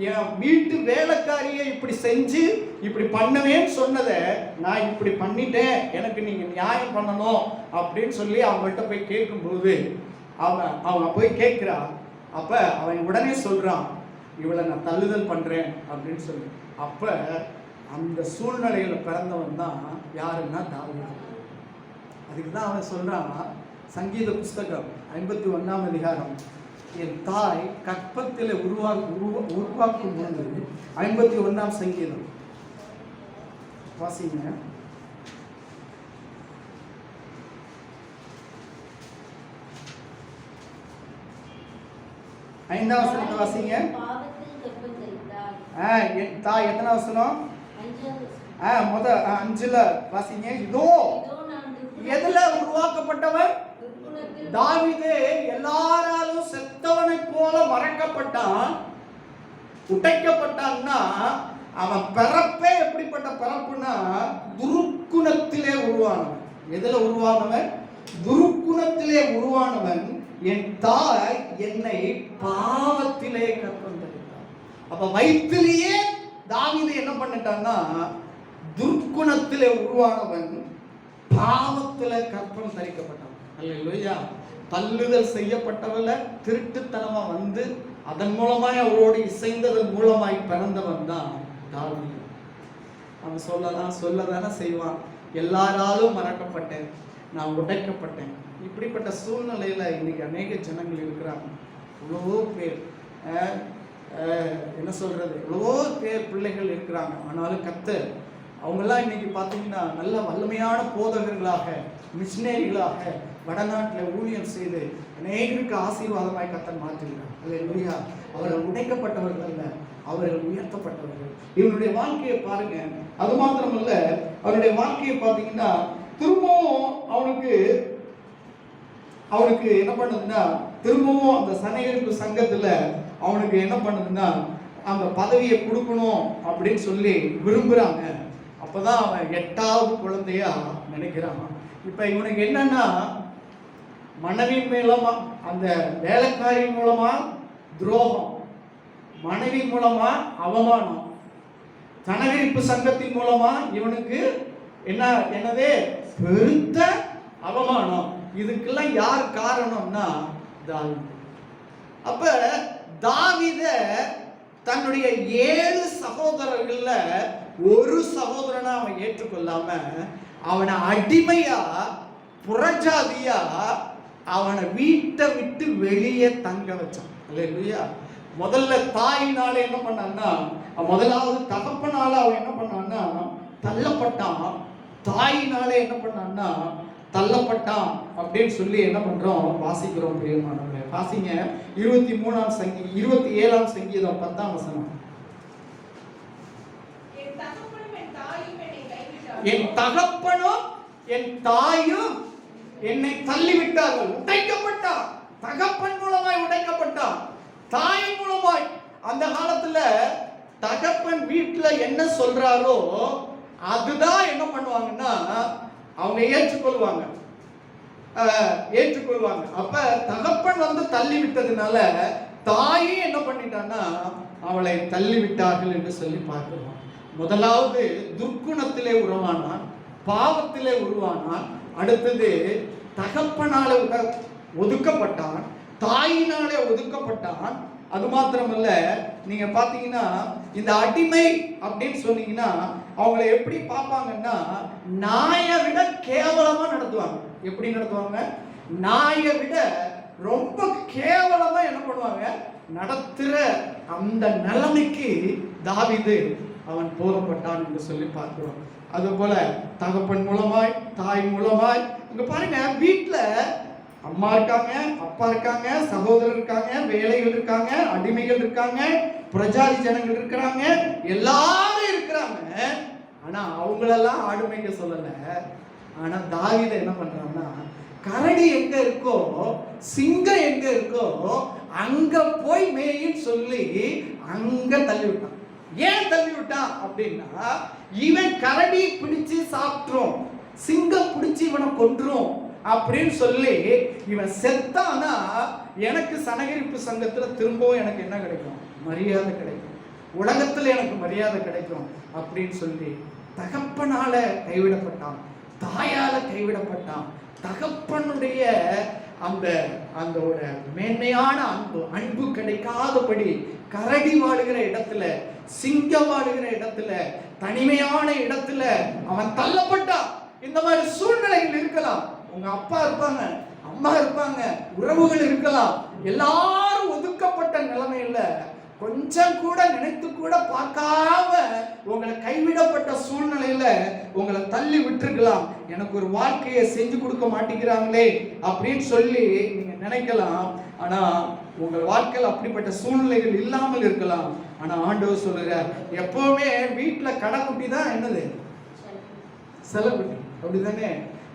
என் வீட்டு வேலைக்காரியை இப்படி செஞ்சு இப்படி பண்ணுவேன்னு சொன்னதை நான் இப்படி பண்ணிட்டேன், எனக்கு நீங்க நியாயம் பண்ணணும் அப்படின்னு சொல்லி அவங்கள்ட்ட போய் கேட்கும்போது அவங்க போய் கேட்கிறா. அப்ப அவன் உடனே சொல்றான், இவளை நான் தள்ளுதல் பண்றேன் அப்படின்னு சொல்லி. அப்ப அந்த சூழ்நிலையில பிறந்தவன் தான் யாருன்னா தாவீது. அதுக்கு தான் அவன் சொல்றான், சங்கீத புஸ்தகம் 51ஆம் அதிகாரம், என் தாய் கற்பத்தில் உருவாக்கும் போது, 51ஆம் சங்கீதம் வாசிங்க. ஐந்தாம் வசனத்தை வாசிங்க. என் தாய் எத்தனை வசனம்? முத 5ல வாசிங்க. இதோ எதுல உருவாக்கப்பட்டவன்? தாவீது எல்லாராலும் செத்தவனை போல மறக்கப்பட்டான், உடைக்கப்பட்டான்னா அவன் பிறப்பே எப்படிப்பட்ட பிறப்புனா துருக்குணத்திலே உருவானவன். எதுல உருவானவன்? துருக்குணத்திலே உருவானவன். என் தாய் என்னை பாவத்திலே கற்பம் தரித்தார். அப்ப வயிற்றிலேயே தாவீது என்ன பண்ணிட்டான்னா துர்க்குணத்திலே உருவானவன், பாவத்திலே கற்பம் தரிக்கப்பட்டான். அல்லேலூயா. தள்ளுதல் செய்யப்பட்டவள திருட்டுத்தனமா வந்து அதன் மூலமாய் அவரோடு இசைந்ததன் மூலமாய் பிறந்தவன் தான் தாவீது. அவன் சொல்லதானே செய்வான், எல்லாராலும் மறக்கப்பட்டேன், நான் உடைக்கப்பட்டேன். இப்படிப்பட்ட சூழ்நிலையில இன்னைக்கு அநேக ஜனங்கள் இருக்கிறாங்க. எவ்வளவோ பேர் என்ன சொல்றது, எவ்வளவோ பேர் பிள்ளைகள் இருக்கிறாங்க. ஆனாலும் கர்த்தர் அவங்கெல்லாம் இன்னைக்கு பார்த்தீங்கன்னா நல்ல வல்லமையான போதகர்களாக, மிஷினரிகளாக வடநாட்டில் ஊழியம் செய்து அநேகருக்கு ஆசீர்வாதமாய் கர்த்தர் மாற்றுகிறார். அல்லேலூயா. அவர்கள் உடைக்கப்பட்டவர்கள் அல்ல, அவர்கள் உயர்த்தப்பட்டவர்கள். இவனுடைய வாழ்க்கையை பாருங்க. அது மாத்திரமல்ல, அவருடைய வாழ்க்கையை பார்த்தீங்கன்னா திரும்பவும் அவனுக்கு என்ன பண்ணுதுன்னா, திரும்பவும் அந்த சனகரிப்பு சங்கத்துல அவனுக்கு என்ன பண்ணுதுன்னா அந்த பதவியை கொடுக்கணும் அப்படின்னு சொல்லி விரும்புறாங்க. அப்பதான் அவன் 8வது குழந்தையா நினைக்கிறான். இப்ப இவனுக்கு என்னன்னா, மனைவி மூலமா, அந்த வேலைக்காரி மூலமா துரோகம், மனைவி மூலமா அவமானம், சனகரிப்பு சங்கத்தின் மூலமா இவனுக்கு என்னதே பெருத்த அவமானம். இதுக்கெல்லாம் யார் காரணம்னா தாவீது. அப்ப தாவீத தன்னுடைய 7 சகோதரர்கள்ல ஒரு சகோதரனா அவன் ஏற்றுக்கொள்ளாம அவனை அடிமையா, புறஜாதியா அவனை வீட்டை விட்டு வெளியே தங்க வச்சான். அல்லேலூயா. முதல்ல தாயினால என்ன பண்ணான்னா, முதலாவது தகப்பனால அவன் என்ன பண்ணான்னா தள்ளப்பட்டான். தாயினால என்ன பண்ணான்னா தள்ளப்பட்டான் அப்படின்னு சொல்லி என்ன பண்றோம், வாசிக்கிறோம். பிரியமானவர்களே, வாசிங்க 23ஆம் சங்கீதம் 27ஆம் சங்கீதம் 10ஆம் வசனம். என் தகப்பனும் என் தாயும் என்னை தள்ளிவிட்டார்கள். உடைக்கப்பட்டான். தகப்பன் மூலமாய் உடைக்கப்பட்டான், தாய் மூலமாய். அந்த காலத்துல தகப்பன் வீட்டுல என்ன சொல்றாரோ அதுதான் என்ன பண்ணுவாங்கன்னா அவங்க ஏற்றுக்கொள்வாங்க. அப்ப தகப்பன் வந்து தள்ளி விட்டதுனால தாயும் என்ன பண்ணிட்டான்னா அவளை தள்ளி விட்டார்கள் என்று சொல்லி பார்க்கிறோம். முதலாவது துர்க்குணத்திலே உருவானான், பாவத்திலே உருவானான். அடுத்தது தகப்பனால ஒதுக்கப்பட்டான், தாயினாலே ஒதுக்கப்பட்டான். அது மாத்திரமல்ல, நீங்க பாத்தீங்கன்னா இந்த அடிமை அப்படின்னு சொன்னீங்கன்னா அவங்கள எப்படி பார்ப்பாங்கன்னா நாயை விட கேவலமா நடத்துவாங்க. எப்படி நடத்துவாங்க? நாயை விட ரொம்ப கேவலமா என்ன பண்ணுவாங்க, நடத்துற அந்த நிலைமைக்கு தாவீது அவன் போகப்பட்டான் என்று சொல்லி பார்க்கிறோம். அது போல தகப்பன் மூலமாய், தாய் மூலமாய். இங்க பாருங்க, வீட்டுல அம்மா இருக்காங்க, அப்பா இருக்காங்க, சகோதரர் இருக்காங்க, வேலைகள் இருக்காங்க, அடிமைகள் இருக்காங்க, பிரஜாதி ஜனங்கள் இருக்கிறாங்க, எல்லாரும் இருக்கிறாங்க. ஆனா அவங்களெல்லாம் ஆடுமைக்க சொல்லல. ஆனா தாவீது என்ன பண்றான்னா, கரடி எங்க இருக்கோ, சிங்கம் எங்க இருக்கோ அங்க போய் மேயின்னு சொல்லி அங்க தள்ளி விட்டான். ஏன் தள்ளி விட்டான் அப்படின்னா, இவன் கரடி பிடிச்சு சாப்பிட்றோம், சிங்கம் பிடிச்சு இவனை கொன்றும் அப்படின்னு சொல்லி இவன் செத்தானா எனக்கு சனகரிப்பு சங்கத்துல திரும்பவும் எனக்கு என்ன கிடைக்கும்? மரியாதை கிடைக்கும், உலகத்துல எனக்கு மரியாதை கிடைக்கும் அப்படின்னு சொல்லி தகப்பனால கைவிடப்பட்டான், தாயால கைவிடப்பட்டான். தகப்பனுடைய அந்த அந்த ஒரு மேன்மையான அன்பு கிடைக்காதபடி கரடி வாழுகிற இடத்துல, சிங்கம் வாழுகிற இடத்துல, தனிமையான இடத்துல அவன் தள்ளப்பட்டான். இந்த மாதிரி சூழ்நிலைகள் இருக்கலாம். உங்க அப்பா இருப்பாங்க, அம்மா இருப்பாங்க, உறவுகள் இருக்கலாம். எல்லாரும் ஒதுக்கப்பட்ட நிலைமையில கொஞ்சம் கூட நினைத்து கூட பார்க்காம உங்களை கைவிடப்பட்ட சூழ்நிலையில உங்களை தள்ளி விட்டுருக்கலாம். எனக்கு ஒரு வாழ்க்கையை செஞ்சு கொடுக்க மாட்டேங்கிறாங்களே அப்படின்னு சொல்லி நீங்க நினைக்கலாம். ஆனா உங்கள் வாழ்க்கையில் அப்படிப்பட்ட சூழ்நிலைகள் இல்லாமல் இருக்கலாம். ஆனா ஆண்டவர் சொல்லுறார், எப்பவுமே வீட்டுல கடைக்குட்டி தான் என்னது? செலக்குட்டி. அப்படிதானே?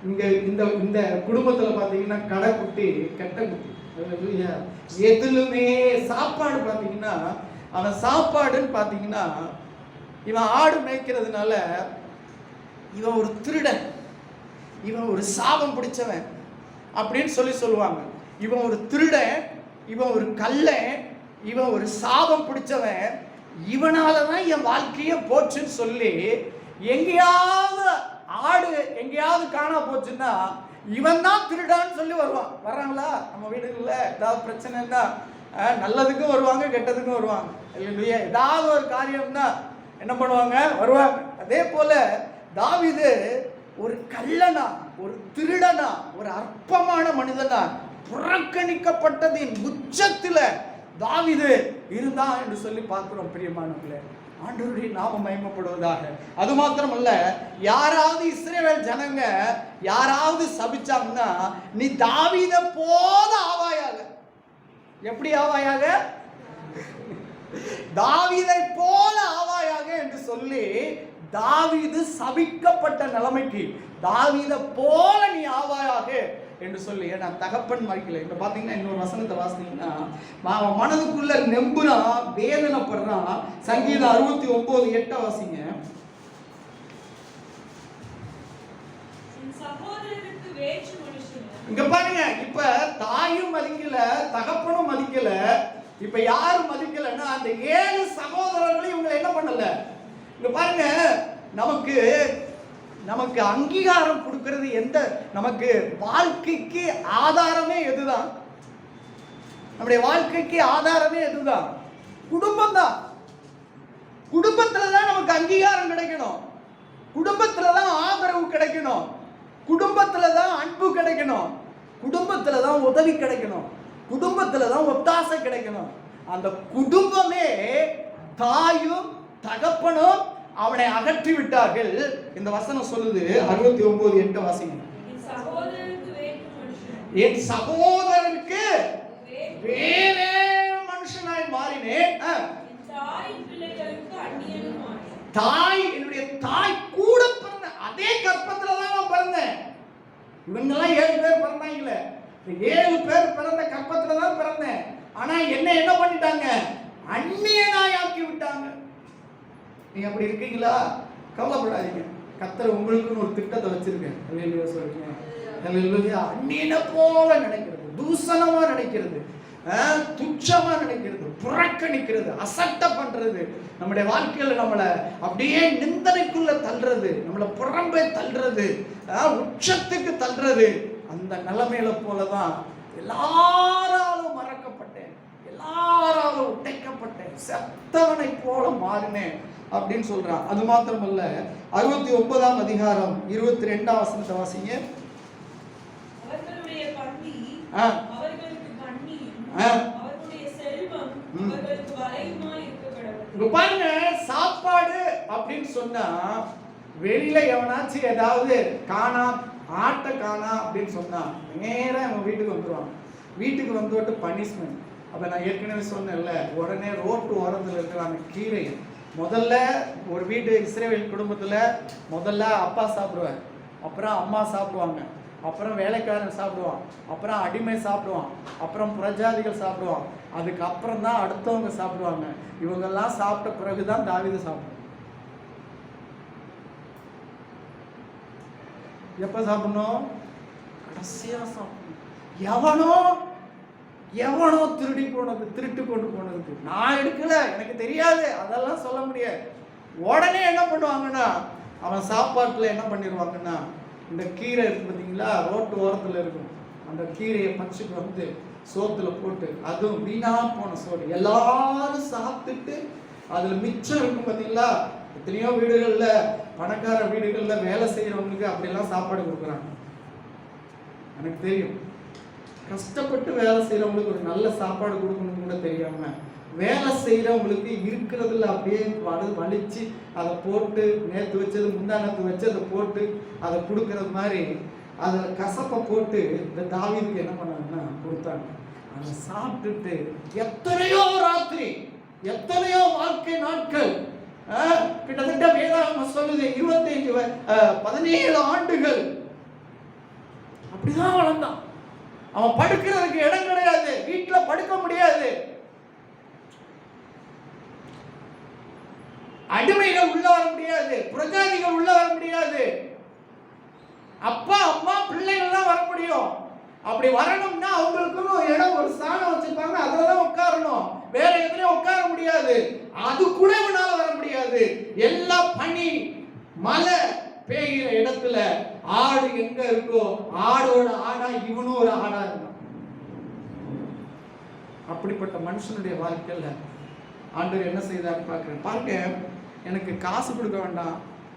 இங்க இந்த இந்த குடும்பத்துல பாத்தீங்கன்னா கடைக்குட்டி, கெட்டக்குட்டி. எதுலுமே சாப்பாடு பாத்தீங்கன்னா, அவன் சாப்பாடுன்னு பாத்தீங்கன்னா, இவன் ஆடு மேய்க்கிறதுனால இவன் ஒரு திருடன், இவன் ஒரு சாபம் பிடிச்சவன் அப்படின்னு சொல்லுவாங்க. இவன் ஒரு திருடன், இவன் ஒரு கள்ளன், இவன் ஒரு சாபம் பிடிச்சவன், இவனாலதான் என் வாழ்க்கைய போச்சுன்னு சொல்லி எங்கேயாவது ஆடு எங்கேயாவது காணா போச்சுன்னா இவன் தான் திருடான்னு சொல்லி வருவான். வர்றாங்களா நம்ம வீடுகளில்? ஏதாவது பிரச்சனைன்னா நல்லதுக்கும் வருவாங்க, கெட்டதுக்கும் வருவாங்க இல்லையா? ஏதாவது ஒரு காரியம்னா என்ன பண்ணுவாங்க? வருவாங்க. அதே போல தாவீது ஒரு கள்ளனா, ஒரு திருடனா, ஒரு அற்பமான மனிதனா, புறக்கணிக்கப்பட்டதின் உச்சத்துல தாவீது இருந்தான் என்று சொல்லி பார்க்கிறோம். பிரியமானவர்களே, ஆண்டவருடைய நாமம் மகிமைப்படுவதாக. அது மாத்திரமல்ல, யாராவது இஸ்ரவேல் ஜனங்க யாராவது சபிச்சாங்கன்னா, நீ தாவீதை போல ஆவாயாக. எப்படி ஆவாயாக? தாவீதை போல ஆவாயாக என்று சொல்லி தாவீது சபிக்கப்பட்ட நிலைமைக்கு தாவீதை போல நீ ஆவாயாக என்று சொல்லி, நான் தகப்பன் மறிக்கல. இப்ப பாத்தீங்கன்னா இன்னொரு வசனத்தை வாசித்தீங்கன்னா, மனதுக்குள்ள நெம்புறான், வேதனைப்படுறான். சங்கீதம் 69:8 வாசிங்க. இங்க பாருங்க, இப்ப தாயும் மதிக்கல, தகப்பனும் மதிக்கல, இப்ப யாரும் மதிக்கலன்னா அந்த 7 சகோதரர்களும் இவங்களை என்ன பண்ணல. இங்க பாருங்க, நமக்கு அங்கீகாரம் கொடுக்கிறது எந்த, நமக்கு வாழ்க்கைக்கு ஆதாரமே எதுதான்? நம்முடைய வாழ்க்கைக்கு ஆதாரமே எதுதான்? குடும்பம் தான். குடும்பத்துலதான் நமக்கு அங்கீகாரம் கிடைக்கணும், குடும்பத்துலதான் ஆதரவு கிடைக்கணும், குடும்பத்துலதான் அன்பு கிடைக்கணும், குடும்பத்துலதான் உதவி கிடைக்கணும், குடும்பத்துலதான் ஒத்தாசை கிடைக்கணும். அந்த குடும்பமே தாயும் தகப்பனும் அவனை அகற்றி விட்டார்கள். இந்த வசனம் சொல்லுது 69:8 வாசிங்க. என் சகோதரருக்கு வேறே மனுஷனாய் மாறினேன். தாய், என்னுடைய தாய் கூட பிறந்த அதே கர்ப்பத்துல தான் நான் பிறந்தேன். இவங்கெல்லாம் 7 பேர் பிறந்தாங்கல்ல, 7 பேர் பிறந்த கர்ப்பத்துல தான் பிறந்தேன். ஆனா என்ன பண்ணிட்டாங்க? அந்நியனாய் ஆக்கி விட்டாங்க. நீங்க அப்படி இருக்கீங்களா? கவலைப்படாதீங்க, கர்த்தர் உங்களுக்குன்னு ஒரு திட்டத்தை வச்சிருக்கேன். அல்லேலூயா சொல்றீங்க. அல்லேலூயா. அந்நியனை போல நினைக்கிறது, தூசணமா நினைக்கிறது, துச்சமா நினைக்கிறது, புறக்கணிக்கிறது, அசட்ட பண்றது, நம்முடைய வாழ்க்கையில நம்மளை அப்படியே நிந்தனைக்குள்ள தள்ளுறது, நம்மளை புறம்பே தள்ளுறது, உச்சத்துக்கு தள்ளுறது, அந்த நிலைமையில போலதான் எல்லாராலும் மறக்கப்பட்டேன், எல்லாராலும் உடைக்கப்பட்டேன், செத்தவனை போல மாறினேன் அப்படின்னு சொல்றான். அது மாத்திரமல்ல, 69ஆம் அதிகாரம் 22ஆம் வசனத்தை வாசிங்க. அவர்களுடைய பந்தி அவர்களுக்கு கண்ணியும் அவர்களுடைய செல்வம் அவர்களுக்கு வலையுமாய் இருக்கக்கடவது. இங்க பாருங்க, சாப்பாடு அப்படின்னு சொன்னா வெளியில எவனாச்சும் ஏதாவது காணா, ஆட்டை காணா அப்படின்னு சொன்னா நேரா அவன் வீட்டுக்கு வந்துருவான். வீட்டுக்கு வந்துட்டு பனிஷ்மெண்ட். அப்ப நான் ஏற்கனவே சொன்னேன்ல, உடனே ரோட்டு ஓரத்தில் இருக்கிற அந்த கீரை முதல்ல ஒரு வீட்டு இஸ்ரவேல் குடும்பத்துல முதல்ல அப்பா சாப்பிடுவார், அப்புறம் அம்மா சாப்பிடுவாங்க, அப்புறம் வேலைக்காரன் சாப்பிடுவான், அப்புறம் அடிமை சாப்பிடுவான், அப்புறம் புறஜாதிகள் சாப்பிடுவான், அதுக்கப்புறம் தான் அடுத்தவங்க சாப்பிடுவாங்க. இவங்கெல்லாம் சாப்பிட்ட பிறகுதான் தாவீது சாப்பிடுவான். எப்ப சாப்பிடணும்? கடைசியா சாப்பிடணும். எவனோ திருட்டு கொண்டு போனதுக்கு நான் எடுக்கல, எனக்கு தெரியாது, அதெல்லாம் சொல்ல முடியாது. உடனே என்ன பண்ணுவாங்கன்னா, அவன் சாப்பாட்டுல என்ன பண்ணிடுவாங்கன்னா, இந்த கீரை இருக்கு பார்த்தீங்களா, ரோட்டு ஓரத்துல இருக்கும், அந்த கீரையை பச்சுக்கு வந்து சோத்துல போட்டு, அதுவும் வீணா போன சோறு எல்லாரும் சாப்பிட்டுட்டு அதுல மிச்சம் இருக்கும் பார்த்தீங்களா. எத்தனையோ வீடுகள்ல, பணக்கார வீடுகள்ல வேலை செய்யறவங்களுக்கு அப்படியெல்லாம் சாப்பாடு கொடுக்குறாங்க. எனக்கு தெரியும், கஷ்டப்பட்டு வேலை செய்யறவங்களுக்கு ஒரு நல்ல சாப்பாடு கொடுக்கணும்னு கூட தெரியாம வேலை செய்யறவங்களுக்கு இருக்கிறதுல அப்படியே வலிச்சு அதை போட்டு, நேற்று வச்சது முந்தானத்து வச்சு அதை போட்டு அதை கொடுக்கறது மாதிரி அதை கசப்பை போட்டு இந்த தாவீதுக்கு என்ன பண்ணாங்கன்னா கொடுத்தாங்க. அதை சாப்பிட்டுட்டு எத்தனையோ ராத்திரி, எத்தனையோ வாழ்க்கை நாட்கள், கிட்டத்தட்ட வேதாகமம் சொல்லுது 17 ஆண்டுகள் அப்படிதான் வளர்ந்தான். அவன் படுக்கிறதுக்கு இடம் கிடையாது, வீட்டுல படுக்க முடியாது, அடிமைகள் உள்ள வர முடியாது, புறஜாதிகள் உள்ள வர முடியாது, அப்பா அம்மா பிள்ளைகள்லாம் வர முடியும். அப்படி வரணும்னா அவங்களுக்குன்னு ஒரு இடம், ஒரு ஸ்தானம் வச்சிருப்பாங்க, அதுலதான் உட்காரணும், வேற எதுலயும் உட்கார முடியாது. அது கூட இவனால வர முடியாது. எல்லா பனி மழை பெய்கிற இடத்துல ஆடு எங்க இருக்கோ ஆடோட ஆடா இவனும் ஒரு ஆடா இருந்தான். அப்படிப்பட்ட மனுஷனுடைய வாழ்க்கையில ஆண்டவர் என்ன செய்தார் பார்க்கிறேன். பாருங்க, எனக்கு காசு கொடுக்க வேண்டாம்,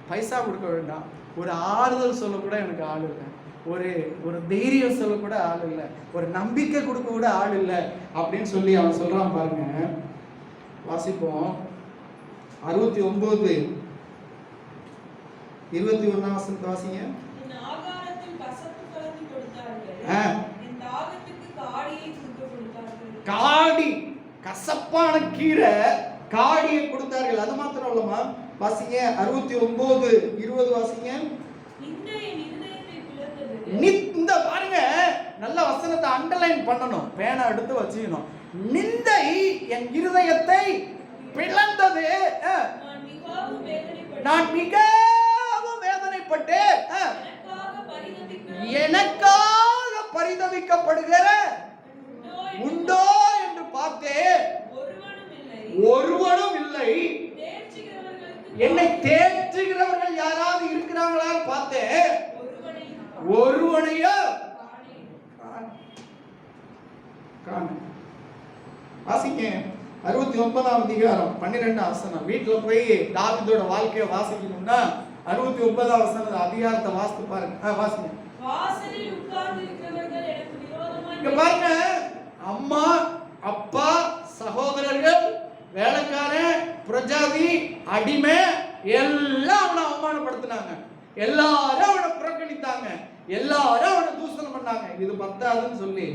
பைசா கொடுக்க வேண்டாம், ஒரு ஆறுதல் சொல்ல கூட எனக்கு ஆள் இல்லை, ஒரு தைரியம் சொல்ல கூட ஆள் இல்லை, ஒரு நம்பிக்கை கொடுக்க கூட ஆள் இல்லை அப்படின்னு சொல்லி அவன் சொல்றான். பாருங்க, வாசிப்போம். 69 21 வசனத்தை வாசிங்க. காடி, கசப்பான கீரை காடியை கொடுத்தார்கள். அது மாத்திரம் இல்லமா, வாசிங்க 69 20 வாசிங்க. இந்த பாருங்க, நல்ல வசனத்தை அண்டர்லைன் பண்ணணும், பேனா எடுத்து வச்சுக்கணும். நிந்தை என் இருதயத்தை பிளந்தது, நான் மிகவும் வேதனைப்பட்டு எனக்காக பரிதவிக்கப்படுகிற உண்டோ என்று பார்த்தேன், ஒருவனும் இல்லை. என்னை தேற்றுகிறவர்கள் யாராவது இருக்கிறாங்களா பார்த்தேன், ஒருவனையோ காணோம். வாசிங்க 69ஆம் அதிகாரம் 12ஆம் வசனம். வீட்டுல போய் தாவீதோட வாழ்க்கையை வாசிக்கணும்னா 69ஆம் வசனம் அதிகாரத்தை வாசித்து பாருங்க. வாசிங்க. வாசலில் உட்கார்ந்து இருக்கிறவர்கள் எனக்கு விரோதமாய், இங்க பாருங்க, அம்மா அப்பா சகோதரர்கள் வேலைக்காரன் புறஜாதி அடிமை எல்லாம் அவனை அவமானப்படுத்தினாங்க, எல்லாரும் அவனை புறக்கணித்தாங்க, எல்லாரும் அவனை தூஷணம் பண்ணாங்க. இது பத்தாதுன்னு சொல்லி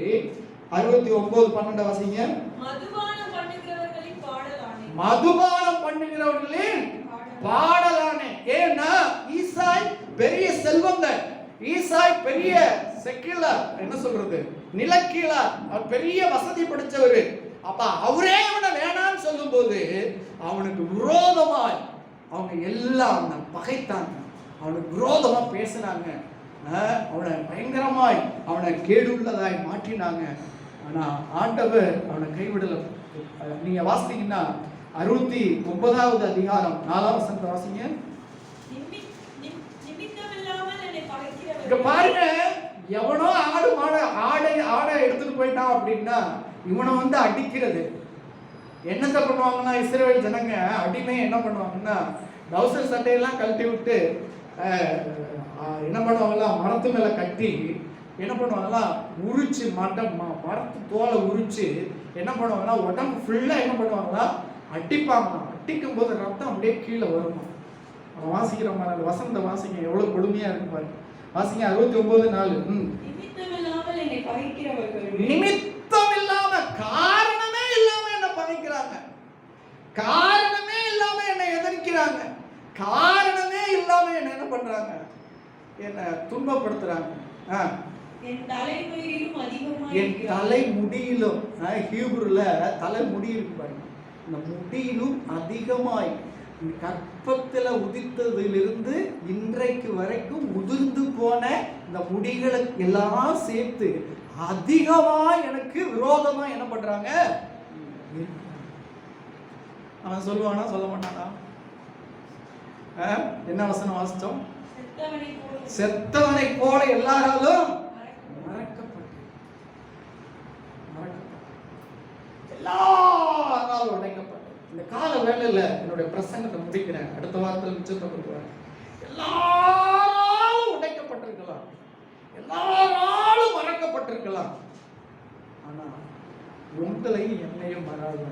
69:12 வாசிங்க. மதுபானம் பண்ணுகிறவர்களின் பாடலானே, மதுபானம் பண்ணுகிறவர்களின் பாடலானே. ஏன்னா ஈசாய் பெரிய செல்வந்தன், ஈசாய் பெரிய செக்குலர், என்ன சொல்றது, நிலக்கீழார், அவர் பெரிய வசதி படைச்சவர். அப்ப அவரே அவனை வேணான்னு சொல்லும் போது அவனுக்கு விரோதமாய் அவங்க எல்லாம் அவனை பகைத்தாங்க, அவனுக்கு விரோதமா பேசினாங்க, அவனை பயங்கரமாய் அவனை கேடுள்ளதாய் மாற்றினாங்க. ஆனா ஆண்டவர் அவனை கைவிடல. நீங்க வாசித்தீங்கன்னா 69ஆவது அதிகாரம் 4ஆம் வசனத்தை வாசிங்க. இங்க பாருங்க, எவனோ ஆடை எடுத்துட்டு போயிட்டான் அப்படின்னா இவனை வந்து அடிக்கிறது. என்னத்தை பண்ணுவாங்கன்னா, இஸ்ரவேல் ஜனங்க அடிமை என்ன பண்ணுவாங்கன்னா, டவுசர் சட்டையெல்லாம் கழட்டி விட்டு என்ன பண்ணுவாங்கலாம், மரத்து மேல கட்டி என்ன பண்ணுவாங்கலாம், உரிச்சு மரத்து தோலை உரிச்சு என்ன பண்ணுவாங்கன்னா உடம்பு ஃபுல்லா என்ன பண்ணுவாங்களா அடிப்பாங்களாம். அடிக்கும் போது ரத்தம் அப்படியே கீழே வருமா. வாசிக்கிற மாதிரி வசந்த வாசிங்க, எவ்வளவு கொடுமையா இருக்கு பாருங்க. வாசிங்க 69:4. நிமித்தம் இல்லாம, காரணமே இல்லாம என்ன பகைக்கிறாங்க, காரணமே இல்லாம என்ன எதிர்க்கிறாங்க, காரணமே இல்லாம என்ன பண்றாங்க, என்ன துன்பப்படுத்துறாங்க. என் தலைமுடியிலும் அதிகமாய் என் தலைமுடியிலும், ஹீப்ருல தலைமுடி இருக்கு பாருங்க, இந்த முடியிலும் அதிகமாய், கற்பத்துல உதித்ததிலிருந்து இன்றைக்கு வரைக்கும் உதிர்ந்து போன இந்த முடிகளை எல்லாம் சேர்த்து அதிகமா எனக்கு விரோதமா என்ன பண்றாங்க. அவன் சொல்லுவானா சொல்ல மாட்டானா? என்ன வசனம் வாசிச்சோம்? செத்தவனை போல எல்லாராலும் எல்லாராலும் உடைக்கப்பட்ட இந்த கால வேளையில என்னுடைய பிரசங்கத்தை முடிக்கிறேன். அடுத்த வாரத்தில் மிச்சத்தை கொடுக்குறேன். எல்லாராலும் உடைக்கப்பட்டிருக்கலாம், எல்லாராலும் மறக்கப்பட்டிருக்கலாம், ஆனா உங்களையும் என்னையும் வராது.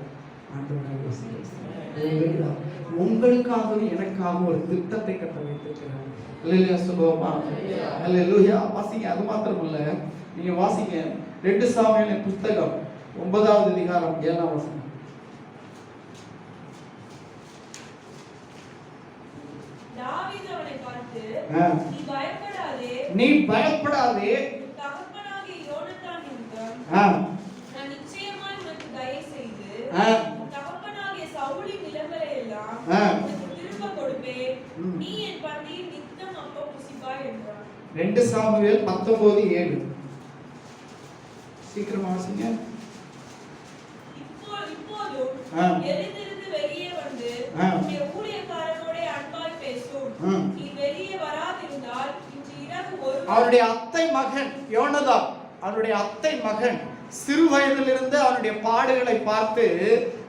உங்களுக்காக எனக்காக ஒரு திட்டத்தை கட்ட வைத்திருக்கிறார். அல்லேலூயா சொல்லுவோமா? அல்லேலூயா. வாசிங்க. அது மாத்திரமல்ல, நீங்க வாசிங்க 2 சாமுவேலின் புத்தகம் 9வது அதிகாரம் 7ஆம் வசனம். தாவீது அவனை பார்த்து, நீ பயப்படாதே, தகப்பனாகிய யோனத்தான் நிமித்தம் நான் நிச்சயமாய் உனக்கு தயை செய்து உன் தகப்பனாகிய சவுலின் நிலங்களை எல்லாம் உனக்கு திரும்ப கொடுப்பேன். நீ என் பந்தியில் நித்தம் அப்பம் புசிப்பாய் என்றான். 2 சாமுவேல் 19:7. சீக்கிரமா வாசிங்க. இப்போதும் எழுந்திருந்து வெளியே வந்து உன்னுடைய ஊழியக்காரனோட அன்பாய் பேசும். நீ வெளியே வராதிருந்தால் இன்று இரவு அவருடைய அத்தை மகன் யோனதாப், அவருடைய அத்தை மகன் சிறு வயதிலிருந்து அவனுடைய பாடுகளை பார்த்து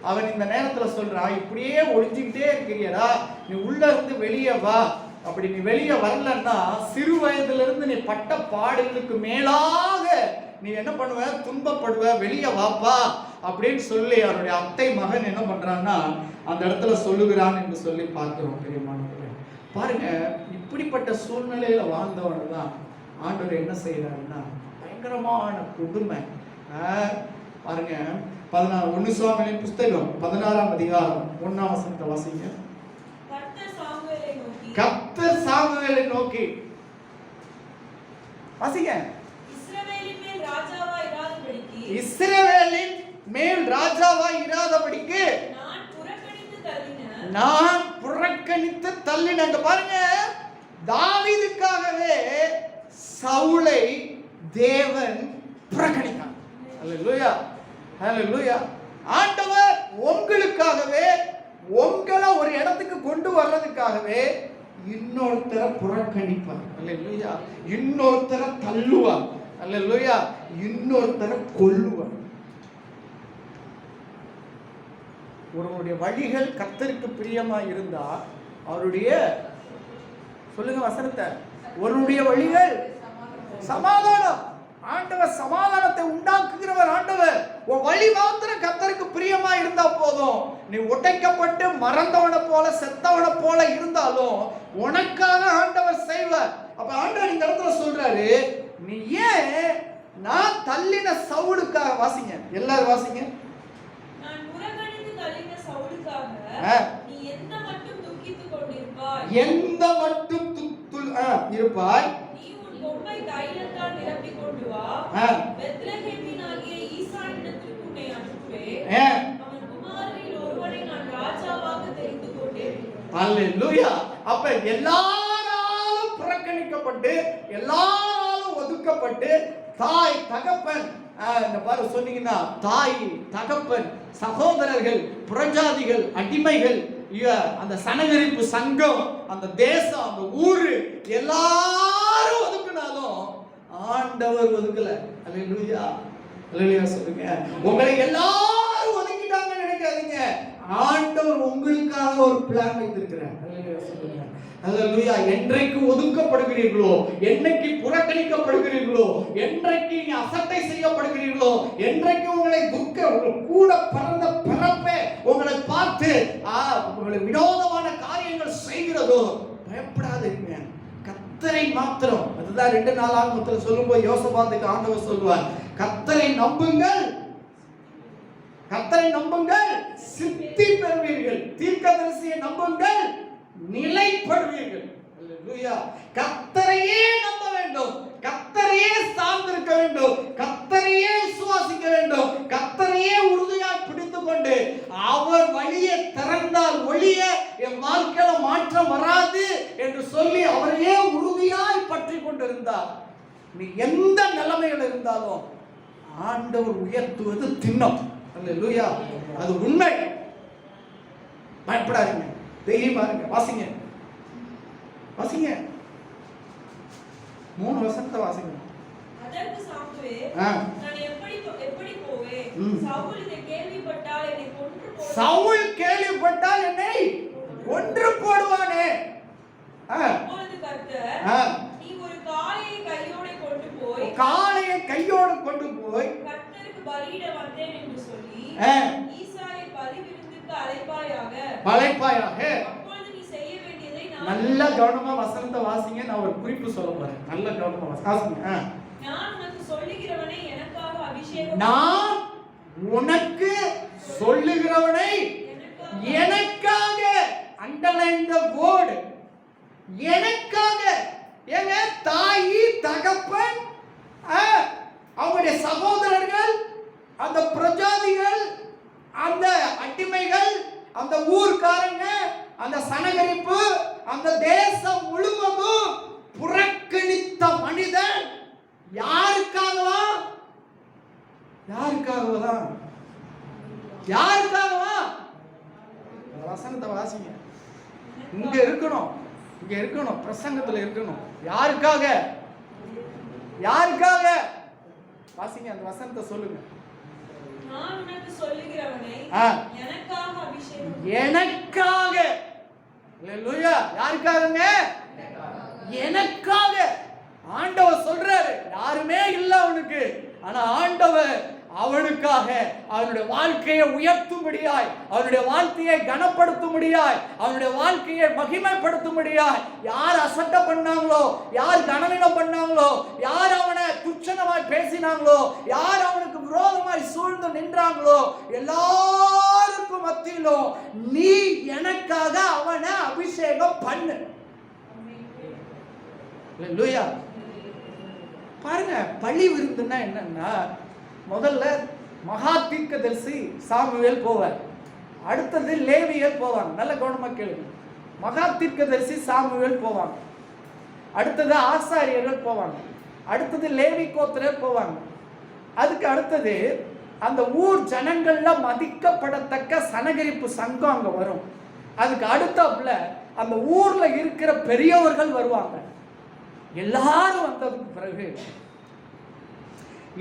அவன் இந்த நேரத்துல சொல்றான், இப்படியே ஒளிஞ்சுக்கிட்டே இருக்கிறியடா, நீ உள்ள இருந்து வெளியே வா. அப்படி நீ வெளியே வரலன்னா சிறு வயதிலிருந்து நீ பட்ட பாடுகளுக்கு மேலாக நீ என்ன பண்ணுவ, துன்பப்படுவ, வெளியே வாப்பா அப்படின்னு சொல்லி அவருடைய அத்தை மகன் என்ன பண்றான்னா அந்த இடத்துல சொல்லுகிறான் என்று சொல்லி பார்க்கிறோம். பெரியமானவர்களே பாருங்க, இப்படிப்பட்ட சூழ்நிலையில வாழ்ந்தவனை தான் ஆண்டவர் என்ன செய்யறாருன்னா பயங்கரமான கொடுமை. பாருங்க 1 சாமுவேலின் புத்தகம் 16ஆம் அதிகாரம் 1ஆம் வசனத்தை வாசிங்க. கர்த்தர் சாமுவேலை நோக்கி வாசிங்க. இஸ்ரவேலின் மேல் ராஜாவாய் இராதபடிக்கு நான் புறக்கணித்து தள்ளினேன். பாருங்க, தாவீதுக்காகவே சவுலை தேவன் புறக்கணித்தார். ஹல்லேலூயா, ஹல்லேலூயா. ஆண்டவர் உங்களுக்காகவே, உங்களை ஒரு இடத்துக்கு கொண்டு வர்றதுக்காகவே இன்னொருத்தரை புறக்கணிப்பார். ஹல்லேலூயா. இன்னொருத்தரை தள்ளுவார். ஹல்லேலூயா. இன்னொருத்தரை கொல்லுவார். ஒருவருடைய வழிகள் கர்த்தருக்கு பிரியமா இருந்தா அவருடைய, சொல்லுங்க வசனத்தை, ஒருவருடைய வழிகள் சமாதானம். ஆண்டவர் சமாதானத்தை உண்டாக்குகிறவர். ஆண்டவர் உன் வழி மாத்திரம் கர்த்தருக்கு பிரியமா இருந்தா போதும். நீ உடைக்கப்பட்டு மறந்தவனை போல செத்தவனை போல இருந்தாலும் உனக்காக ஆண்டவர் செய்வார். அப்ப ஆண்டவர் இந்த இடத்துல சொல்றாரு, நீ ஏன் நான் தள்ளின சவுலுக்காக, வாசிங்க எல்லாரும் வாசிங்க. நான் புறக்கணித்து தள்ளின சவுலுக்காக நீ எந்த மட்டும் துக்கித்துக் கொண்டிருப்பாய், எந்த மட்டும் இருப்பாய், நீ உன் கொம்பை தைலத்தால் நிரப்பிக் கொண்டு வா. பெத்லகேமினாகிய ஈசானிடத்திற்கு உன்னை அனுப்புவேன். அவன் குமாரரில் ஒருவனை நான் ராஜாவாக தெரிந்து கொண்டேன். அல்லேலூயா. அப்ப எல்லாராலும் புறக்கணிக்கப்பட்டு எல்லாராலும் ஒதுக்கப்பட்டு தாய் தகப்பன், இந்த பாரு சொன்னீங்கன்னா தாய் தகப்பன் சகோதரர்கள் புறஜாதிகள் அடிமைகள் அந்த சனகரிப்பு சங்கம் அந்த தேசம் அந்த ஊரு எல்லாரும் ஒதுக்குனாலும் ஆண்டவர் ஒதுக்கல. அல்லேலூயா, அல்லேலூயா சொல்லுங்க. உங்களை எல்லாரும் ஒதுக்கிட்டாங்கன்னு நினைக்காதீங்க. ஆண்டவர் உங்களுக்காக ஒரு பிளான் வைத்திருக்கிறார். அல்லேலூயா சொல்லுங்க. அல்லேலூயா. என்றைக்கு ஒதுக்கப்படுகிறீர்களோ, என்னைக்கு புறக்கணிக்கப்படுகிறீர்களோ, என்றைக்கு நீ அசட்டை செய்யப்படுகிறீர்களோ, என்றைக்கு உங்களை கூட பிறந்த பிறப்பே உங்களை பார்த்து உங்களை வினோதமான காரியங்கள் செய்கிறதோ பயப்படாதீங்க. கர்த்தரை மாத்திரம், அதுதான் 2 நாளாகமத்தில் சொல்லும்போது யோசபாத்துக்கு ஆண்டவர் சொல்லுவார், கர்த்தரை நம்புங்கள், கர்த்தரை நம்புங்கள் சித்தி பெறுவீர்கள், தீர்க்கதரிசியை நம்புங்கள் நிலைப்படுவீர்கள். அல்லேலூயா. கர்த்தரையே நம்ப வேண்டும். கர்த்தரையே சார்ந்திருக்க வேண்டும், கர்த்தரையே விசுவாசிக்க வேண்டும், கர்த்தரையே உறுதியாய் பிடித்துக் கொண்டு அவர் வழியை திறந்தால் ஒழிய என் வாழ்க்கையில மாற்றம் வராது என்று சொல்லி அவரையே உறுதியாய் பற்றி கொண்டிருந்தார். நீ எந்த நிலைமையில் இருந்தாலும் ஆண்டவர் உயர்த்துவது திண்ணம். அல்லேலூயா, அது உண்மை. பயப்படாதீங்க, தைரியமா இருங்க. வாசிங்க வாசிங்க 3 வசனத்தை வாசிங்க. அதற்கு சாமுவேல், நான் எப்படி போவேன்? சவுல் இதை கேள்விப்பட்டால் என்னை கொன்று போடுவான். சவுல் கேள்விப்பட்டால் என்னை கொன்று போடுவானே. அப்பொழுது கர்த்தர், நீ ஒரு காளையை கையோடு கொண்டு போய் கர்த்தருக்கு பலியிட வந்தேன் என்று சொல்லி ஈசாயை பலி விருந்துக்கு அழைப்பாயாக. அப்பொழுது நீ செய்ய வேண்டியதை நல்ல கவனமா வசனத்தை வாசிங்க. நான் ஒரு குறிப்பு சொல்ல போறேன். நல்ல கவனமா வாசிங்க. நான் உனக்கு சொல்லுகிறவனை எனக்காக அபிஷேகம், நான் உனக்கு சொல்லுகிறவனை எனக்காக, அண்டர்லைன் தி வேர்ட், எனக்காக. ஏங்க, தாயி தகப்பன், அவங்களுடைய சகோதரர்கள், அந்த பிரஜாதிகள், அந்த அடிமைகள், அந்த ஊர்க்காரங்க, அந்த சனகரிப்பு, அந்த தேசம் முழுவதும் புறக்கணித்த மனிதன் யாருக்காகவா? யாருக்காகவா? வசனத்தை வாசிங்க. இங்க இருக்கணும், பிரசங்கத்துல இருக்கணும். யாருக்காக? வாசிங்க, அந்த வசனத்தை சொல்லுங்க. நான் உனக்கு சொல்லுகிறவனை எனக்காக அபிஷேகம், எனக்காக. அல்லேலூயா. யாருக்காகங்க? எனக்காக. ஆண்டவர் சொல்றாரு, யாருமே இல்ல அவனுக்கு, ஆனா ஆண்டவர் அவனுக்காக அவனுடைய வாழ்க்கையை உயர்த்தும்படியாய், அவனுடைய வாழ்க்கையை கனப்படுத்தும்படியாய், அவனுடைய வாழ்க்கையை மகிமைப்படுத்தும்படியாய், யார் அசட்டை பண்ணாங்களோ, யார் கனவீனம் பண்ணாங்களோ, யார் அவனை துச்சனமாய் பேசினாங்களோ, யார் அவனுக்கு விரோதமாய் சூழ்ந்து நின்றாங்களோ, எல்லாருக்கும் மத்தியிலும் நீ எனக்காக அவனை அபிஷேகம் பண்ணு. அல்லேலூயா. பாருங்க, பழி விருந்துன்னா என்னன்னா, முதல்ல மகா தீர்க்கதரிசி சாமுவேல் போவார், அடுத்தது லேவியர் போவாங்க. நல்ல கவனமா கேளுங்க. மகா தீர்க்கதரிசி சாமுவேல் போவாங்க, அடுத்தது ஆசாரியர்கள் போவாங்க, அடுத்தது லேவி கோத்திரர் போவாங்க, அதுக்கு அடுத்தது அந்த ஊர் ஜனங்கள்ல மதிக்கப்படத்தக்க சனகரிப்பு சங்கம் அங்க வரும். அதுக்கு அடுத்தாப்புல அந்த ஊர்ல இருக்கிற பெரியவர்கள் வருவாங்க. எல்லாரும் வந்ததுக்கு பிறகு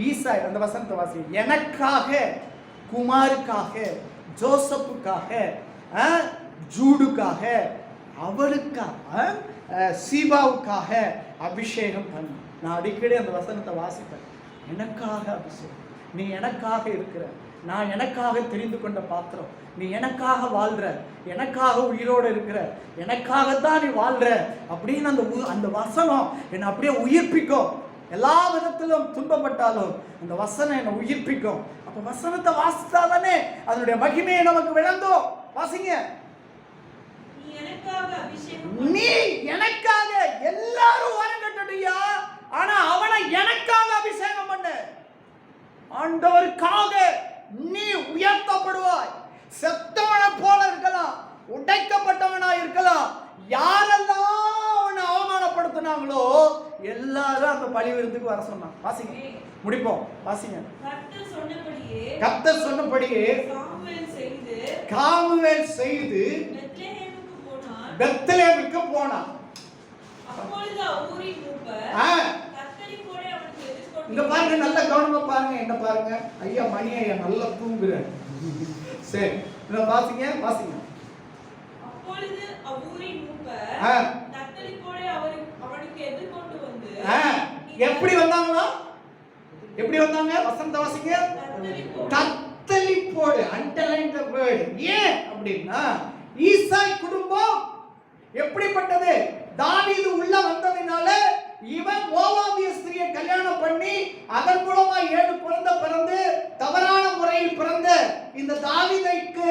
ஈசாய், அந்த வசனத்தை வாசி, எனக்காக, குமாருக்காக, ஜோசப்புக்காக, ஜூடுக்காக, அவளுக்காக, சீபாவுக்காக அபிஷேகம் பண்ணு. நான் அடிக்கடி அந்த வசனத்தை வாசிப்பேன். எனக்காக அபிஷேகம். நீ எனக்காக இருக்கிற, நான் எனக்காக தெரிந்து கொண்ட பாத்திரம், நீ எனக்காக வாழ்ற, எனக்காக உயிரோடு இருக்கிற, எனக்காகத்தான் நீ வாழ்ற அப்படின்னு அந்த வசனம் என்னை அப்படியே உயிர்ப்பிக்கும். எல்லா விதத்திலும் துன்பப்பட்டாலும் அந்த வசனம் என்னை உயிர்ப்பிக்கும். அப்ப வசனத்தை வாசித்தாதானே அதனுடைய மகிமையை நமக்கு விளங்கும். வாசிங்க. நீ எனக்காக, எல்லாரும் வரங்கட்டடியா, ஆனா அவனை எனக்காக அபிஷேகம் பண்ணு. ஆண்டவருக்காக நீ உயர்த்தப்படுவாய். செத்தவனை போல இருக்கலாம், உடைக்கப்பட்டவனா இருக்கலாம், யாரெல்லாம் அவனை அவமானப்படுத்தினாங்களோ எல்லாரும் அந்த பழி விருந்துக்கு வர சொன்னாங்க. வாசிங்க, முடிப்போம். வாசிங்க. கர்த்தர் சொன்னபடியே சாமுவேல் செய்து பெத்லெஹேமுக்கு போனான். இங்க பாருங்க, நல்ல கவனமா பாருங்க. என்ன பாருங்க ஐயா, மணி ஐயா நல்லா தூங்குறேன். சரி, வாசிங்க வாசிங்க. அப்பொழுது அவ்வூரின் மூப்பர் தத்தளிப்போடு அவனுக்கு எதிர்கொண்டு வந்து, எப்படி வந்தாங்களா? எப்படி வந்தாங்க? வசந்த வாசிங்க. தத்தளிப்போடு, அண்டர்லைன் தி வேர்ட். ஏன் அப்படின்னா, ஈசாய் குடும்பம் எப்படிப்பட்டது? தாவீது உள்ள வந்ததினால இவன் மோவாபிய ஸ்திரியை கல்யாணம் பண்ணி அதன் மூலமா 7 குழந்தை பிறந்து தவறான முறையில் பிறந்த இந்த தாவீதுக்கு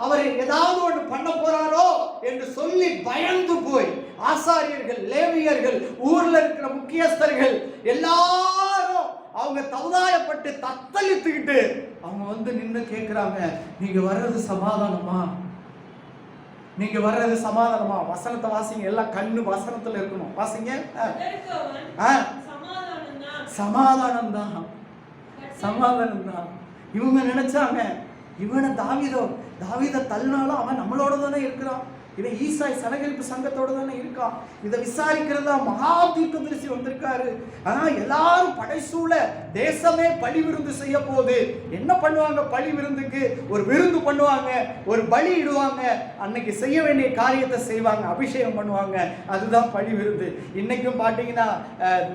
அவர் ஏதாவது ஒன்று பண்ண போறாரோ என்று சொல்லி பயந்து போய் ஆசாரியர்கள், லேவியர்கள், ஊர்ல இருக்கிற முக்கியஸ்தர்கள் எல்லாரும் அவங்க தவுதாயப்பட்டு தத்தளித்துக்கிட்டு அவங்க வந்து நின்று கேட்கிறாங்க, நீங்க வர்றது சமாதானமா? நீங்க வர்றது சமாதானமா? வசனத்தை வாசிங்க, எல்லாம் கண்ணு வசனத்துல இருக்கணும். வாசிங்க. சமாதானம் தான், சமாதானம் தான். இவங்க நினைச்சாங்க இவனை தாவீத தள்ளினாலும் அவன் நம்மளோட தானே இருக்கிறான், இவன் ஈசாய் சனகரிப்பு சங்கத்தோட தானே இருக்கான், இதை விசாரிக்கிறதா மகா தீர்க்கதரிசி வந்திருக்காரு. ஆனா எல்லாரும் படைசூழ தேசமே பலி விருந்து செய்ய போகுது. என்ன பண்ணுவாங்க? பலி விருந்துக்கு ஒரு விருந்து பண்ணுவாங்க, ஒரு பலி இடுவாங்க, அன்னைக்கு செய்ய வேண்டிய காரியத்தை செய்வாங்க, அபிஷேகம் பண்ணுவாங்க. அதுதான் பலி விருந்து. இன்னைக்கும் பார்த்தீங்கன்னா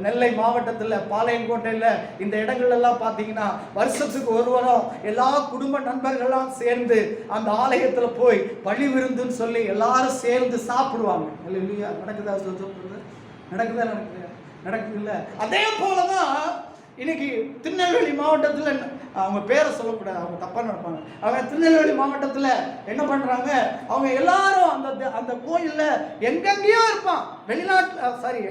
நெல்லை மாவட்டத்தில் பாளையங்கோட்டையில் இந்த இடங்கள் எல்லாம் பார்த்தீங்கன்னா வருஷத்துக்கு ஒரு வாரம் எல்லா குடும்ப நண்பர்கள்லாம் சேர்ந்து அந்த ஆலயத்தில் போய் பலி விருந்துன்னு சொல்லி எல்லாரும் சேர்ந்து சாப்பிடுவாங்க. இல்லையா? நடக்குதா? நடக்குதா? நடக்குது இல்ல? அதே போலதான் இன்னைக்கு திருநெல்வேலி மாவட்டத்தில், அவங்க பேரை சொல்லக்கூடாது, அவங்க தப்பா நடப்பாங்க. அவங்க திருநெல்வேலி மாவட்டத்தில் என்ன பண்றாங்க? அவங்க எல்லாரும் அந்த கோயில்ல எங்கெங்கேயோ இருப்பான்,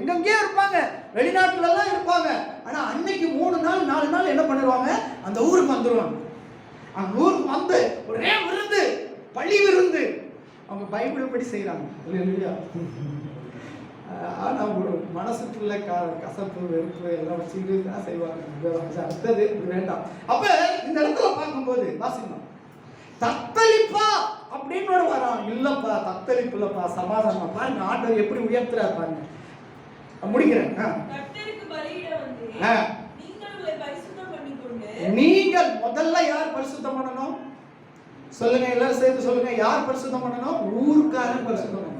எங்கெங்கேயோ இருப்பாங்க, வெளிநாட்டுல எல்லாம் இருப்பாங்க. ஆனா அன்னைக்கு 3 நாள் 4 நாள் என்ன பண்ணிடுவாங்க? அந்த ஊருக்கு வந்துருவாங்க. அந்த ஊருக்கு வந்து ஒரே விருந்து, பள்ளி விருந்து. அவங்க பைபிள் படி செய்யறாங்க. இல்லையா? ஆனா ஒரு மனசுக்குள்ள கசப்பு வெறுப்பு எல்லாம் வச்சுக்கிட்டு தான் செய்வாங்க. அடுத்தது வேண்டாம். அப்ப இந்த இடத்துல பார்க்கும்போது வாசிக்கணும், தத்தளிப்பா அப்படின்னு வரான். இல்லப்பா, தத்தளிப்பு இல்லப்பா, சமாதானம். பாருங்க ஆண்டவர் எப்படி உயர்த்துறாரு பாருங்க. முடிக்கிறேன். நீங்கள் முதல்ல யார் பரிசுத்தம் பண்ணணும் சொல்லுங்க, எல்லாரும் சேர்ந்து சொல்லுங்க. யார் பரிசுத்தம் பண்ணணும்? ஊர்க்காரன் பரிசுத்தம் பண்ணணும்.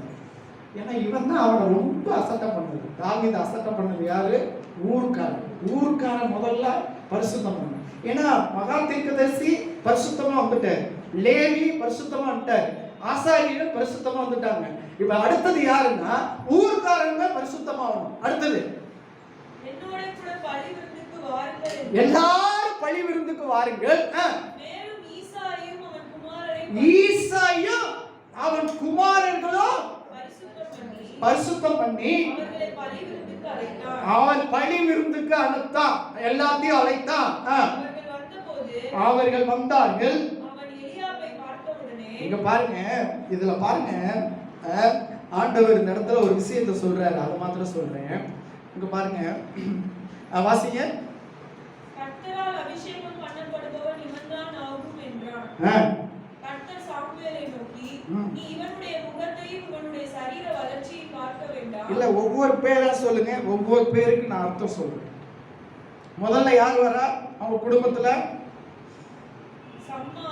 ஏன்னா இவன் தான் அவனை ரொம்ப அசட்டம் பண்ணது. தாவீது அசட்டம் பண்ணது யாரு? ஊர்க்காரன். ஊர்க்காரன் முதல்ல பரிசுத்தம் பண்ணணும். ஏன்னா மகா தீர்க்கதரிசி பரிசுத்தமா வந்துட்டார், லேவி பரிசுத்தமா வந்துட்டார், ஆசாரியர்கள் பரிசுத்தமா வந்துட்டாங்க. இப்ப அடுத்தது யாருன்னா ஊர்க்காரங்க பரிசுத்தமா ஆகணும். அடுத்தது எல்லாரும் பலி விருந்துக்கு வாருங்கள். ஈசாயும் அவன் குமாரர்களும் பரிசுத்தம் பண்ணி அவன் பலி விருந்துக்கு அனுப்பித்தான், எல்லாத்தையும் அழைத்தான். அவர்கள் வந்தார்கள். இங்க பாருங்க, இதுல பாருங்க, ஆண்டவர் இந்த இடத்துல ஒரு விஷயத்தை சொல்றாரு, அதை மாத்திரம் சொல்றேன். இங்க பாருங்க, வாசிங்க. கர்த்தரால் அபிஷேகம் பண்ணப்படுபவன் இவன்தான் ஆகும் என்றான். கர்த்தர் சாமுவேலை நோக்கி, நீ இவனுடைய முகத்தையும் இவனுடைய சரீர வளர்ச்சியையும் பார்க்க வேண்டாம். இல்ல, ஒவ்வொரு பேரா சொல்லுங்க, ஒவ்வொரு பேருக்கு நான் அர்த்தம் சொல்றேன். முதல்ல யார் வரா அவங்க குடும்பத்துல? சம்மா.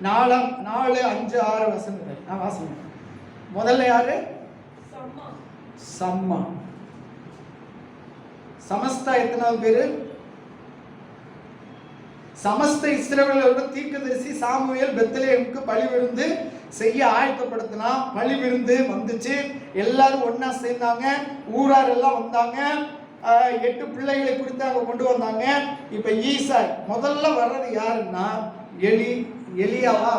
4, 5, 6 வசனங்கள் நான் வாசிங்க. முதல்ல யாரு? சம்மா. சம்மா. சமஸ்தா எத்தனாவது பேரு? சமஸ்த இஸ்ரவேலோட தீர்க்கதரிசி சாமுவேல் பெத்லெஹேமுக்கு பலி விருந்து செய்ய ஆயத்தப்படுத்தினா. பலி விருந்து வந்துச்சு, எல்லாரும் ஒன்னா சேர்ந்தாங்க, ஊரார் எல்லாம் வந்தாங்க, 8 பிள்ளைகளை குறித்து அவங்க கொண்டு வந்தாங்க. இப்ப ஈசாய் முதல்ல வர்றது யாருன்னா எலியாவா?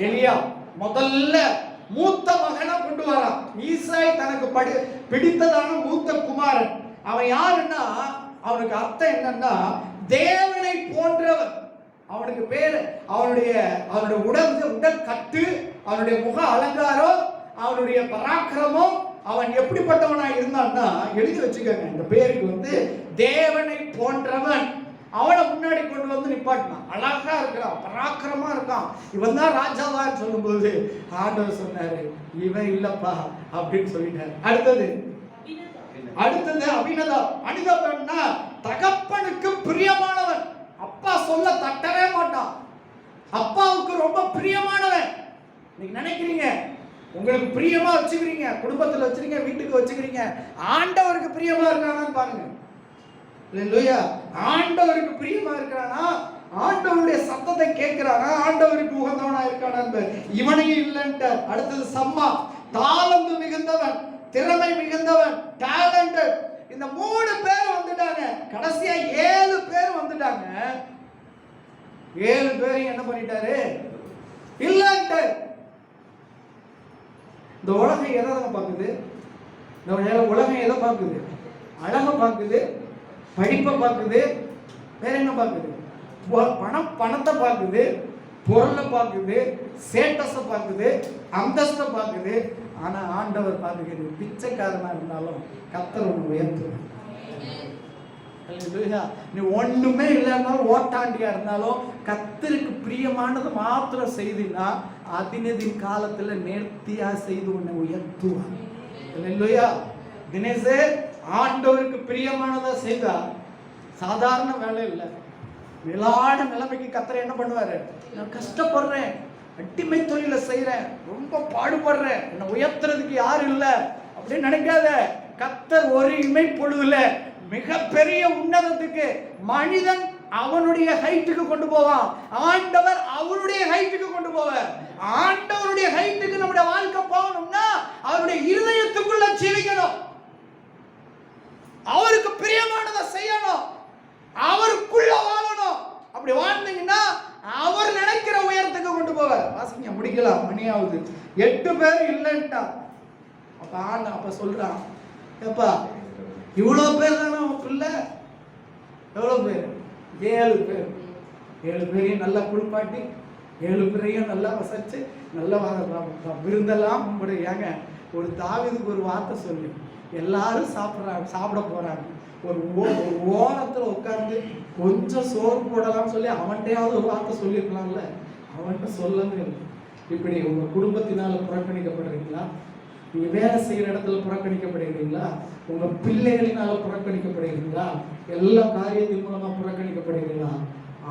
எலியா முதல்ல மூத்த மகனை கொண்டு வரான். ஈசாய் தனக்கு பிடித்ததான மூத்த குமாரன். அவன் யாருன்னா, அவனுக்கு அர்த்தம் என்னன்னா தேவனை போன்றவன். அவனுக்கு பேரு, அவனுடைய உடல் கட்டு, அவனுடைய முக அலங்காரம், அவனுடைய பராக்கிரமம், அவன் எப்படிப்பட்டவனா இருந்தான்னா எழுதி வச்சுக்கோங்க. இந்த பேருக்கு தேவனை போன்றவன். அவனை முன்னாடி கொண்டு வந்து நிப்பாட்டினான். அழகா இருக்கிறான், பராக்கிரமா இருக்கான், இவன் தான் ராஜாவான்னு சொல்லும் போது ஆண்டவர் சொன்னாரு, இவன் இல்லப்பா அப்படின்னு சொல்லிட்டாரு. அடுத்தது அபினதாப்னா தகப்பனுக்கு பிரியமானவன். அப்பா சொல்ல தட்டவே மாட்டான், அப்பாவுக்கு ரொம்ப பிரியமானவன். நீங்க நினைக்கிறீங்க உங்களுக்கு பிரியமா வச்சுக்கிறீங்க, குடும்பத்துல வச்சுக்கிறீங்க, வீட்டுக்கு வச்சுக்கிறீங்க, ஆண்டவருக்கு பிரியமா இருக்கானான்னு பாருங்க. இல்லையா? ஆண்டவருக்கு பிரியமா இருக்கிறானா, ஆண்டவருடைய சத்தத்தை கேட்கிறானா, ஆண்டவருக்கு உகந்தவனா இருக்கானா? இவனையும் இல்லைன்ட்டு. அடுத்தது சம்மா, தாளந்து மிகுந்தவன், திறமை மிகுந்தவன், டேலண்டட். இந்த 3 பேர் வந்துட்டாங்க. கடைசியா 7 பேர் வந்துட்டாங்க. 7 பேரையும் என்ன பண்ணிட்டாரு? இல்லன்ட்டு. இந்த உலகம் எதை பார்க்குது? இந்த உலகம் எதை பார்க்குது? அழகை பார்க்குது, படிப்பை பார்க்குது, வேற என்ன பார்க்குது? பணத்தை பார்க்குது, பொருளை பார்க்குது, ஸ்டேட்டஸை பார்க்குது, அந்தஸ்தை பார்க்குது. ஆனா ஆண்டவர் பார்க்குறது பிச்சைக்காரனா இருந்தாலும் கர்த்தர் உன்னை உயர்த்துவார். நீ ஒண்ணுமே இல்லைன்னாலும் ஓட்டாண்டியா இருந்தாலும் கர்த்தருக்கு பிரியமானது மாத்திரம் செய்தினா அதினதின் காலத்துல நேர்த்தியா செய்து உன்னை உயர்த்துவார். இல்லையா தினேஷே, ஆண்டவருக்கு பிரியமானதா செய்தா சாதாரண வேலை இல்லை, மேலான நிலைமைக்கு கர்த்தர் என்ன பண்ணுவாரு? நான் கஷ்டப்படுறேன், அடிமை தொழில செய்யறேன், ரொம்ப பாடுபடுறேன், என்னை உயர்த்துறதுக்கு யாரும் இல்லை அப்படின்னு நினைக்காத. கர்த்தர் ஒரு இமை பொழுதுல மிகப்பெரிய உன்னதத்துக்கு மனிதன் அவனுடைய ஹைட்டுக்கு கொண்டு போவான், ஆண்டவர் அவருடைய ஹைட்டுக்கு கொண்டு போவார். ஆண்டவருடைய ஹைட்டுக்கு நம்முடைய வாழ்க்கை போகணும்னா அவருடைய இருதயத்துக்குள்ள ஜீவிக்கணும், அவருக்கு பிரியமானதை செய்யணும், அவருக்குள்ள வாழணும். அப்படி வாழ்ந்தீங்கன்னா அவர் நினைக்கிற உயரத்துக்கு கொண்டு போவார். வாசிங்க, முடிக்கலாம், மணியாவது 8 பேர் இல்லைன்ட்டா. அப்ப சொல்றான், ஏப்பா இவ்வளவு பேர் தானே உன் பிள்ளை? எவ்வளவு பேர்? 7 பேர். 7 பேரையும் நல்லா குளிப்பாட்டி 7 பேரையும் நல்லா வசச்சு நல்லா விருந்தெல்லாம் கும்பிடுறாங்க. ஒரு தாவீதுக்கு ஒரு வார்த்தை சொல்லி எல்லாரும் சாப்பிட போறாங்க. ஒரு ஓரத்துல உட்கார்ந்து கொஞ்சம் சோறு போடலாம்னு சொல்லி அவன்கிட்டயாவது ஒரு வார்த்தை சொல்லியிருக்கலாம்ல, அவன்கிட்ட சொல்லவே இல்லை. இப்படி உங்க குடும்பத்தினால புறக்கணிக்கப்படுறீங்களா? நீங்க வேலை செய்யற இடத்துல புறக்கணிக்கப்படுகிறீங்களா? உங்க பிள்ளைகளினால புறக்கணிக்கப்படுகிறீங்களா? எல்லா காரியத்தின் மூலமா புறக்கணிக்கப்படுகிறீங்களா?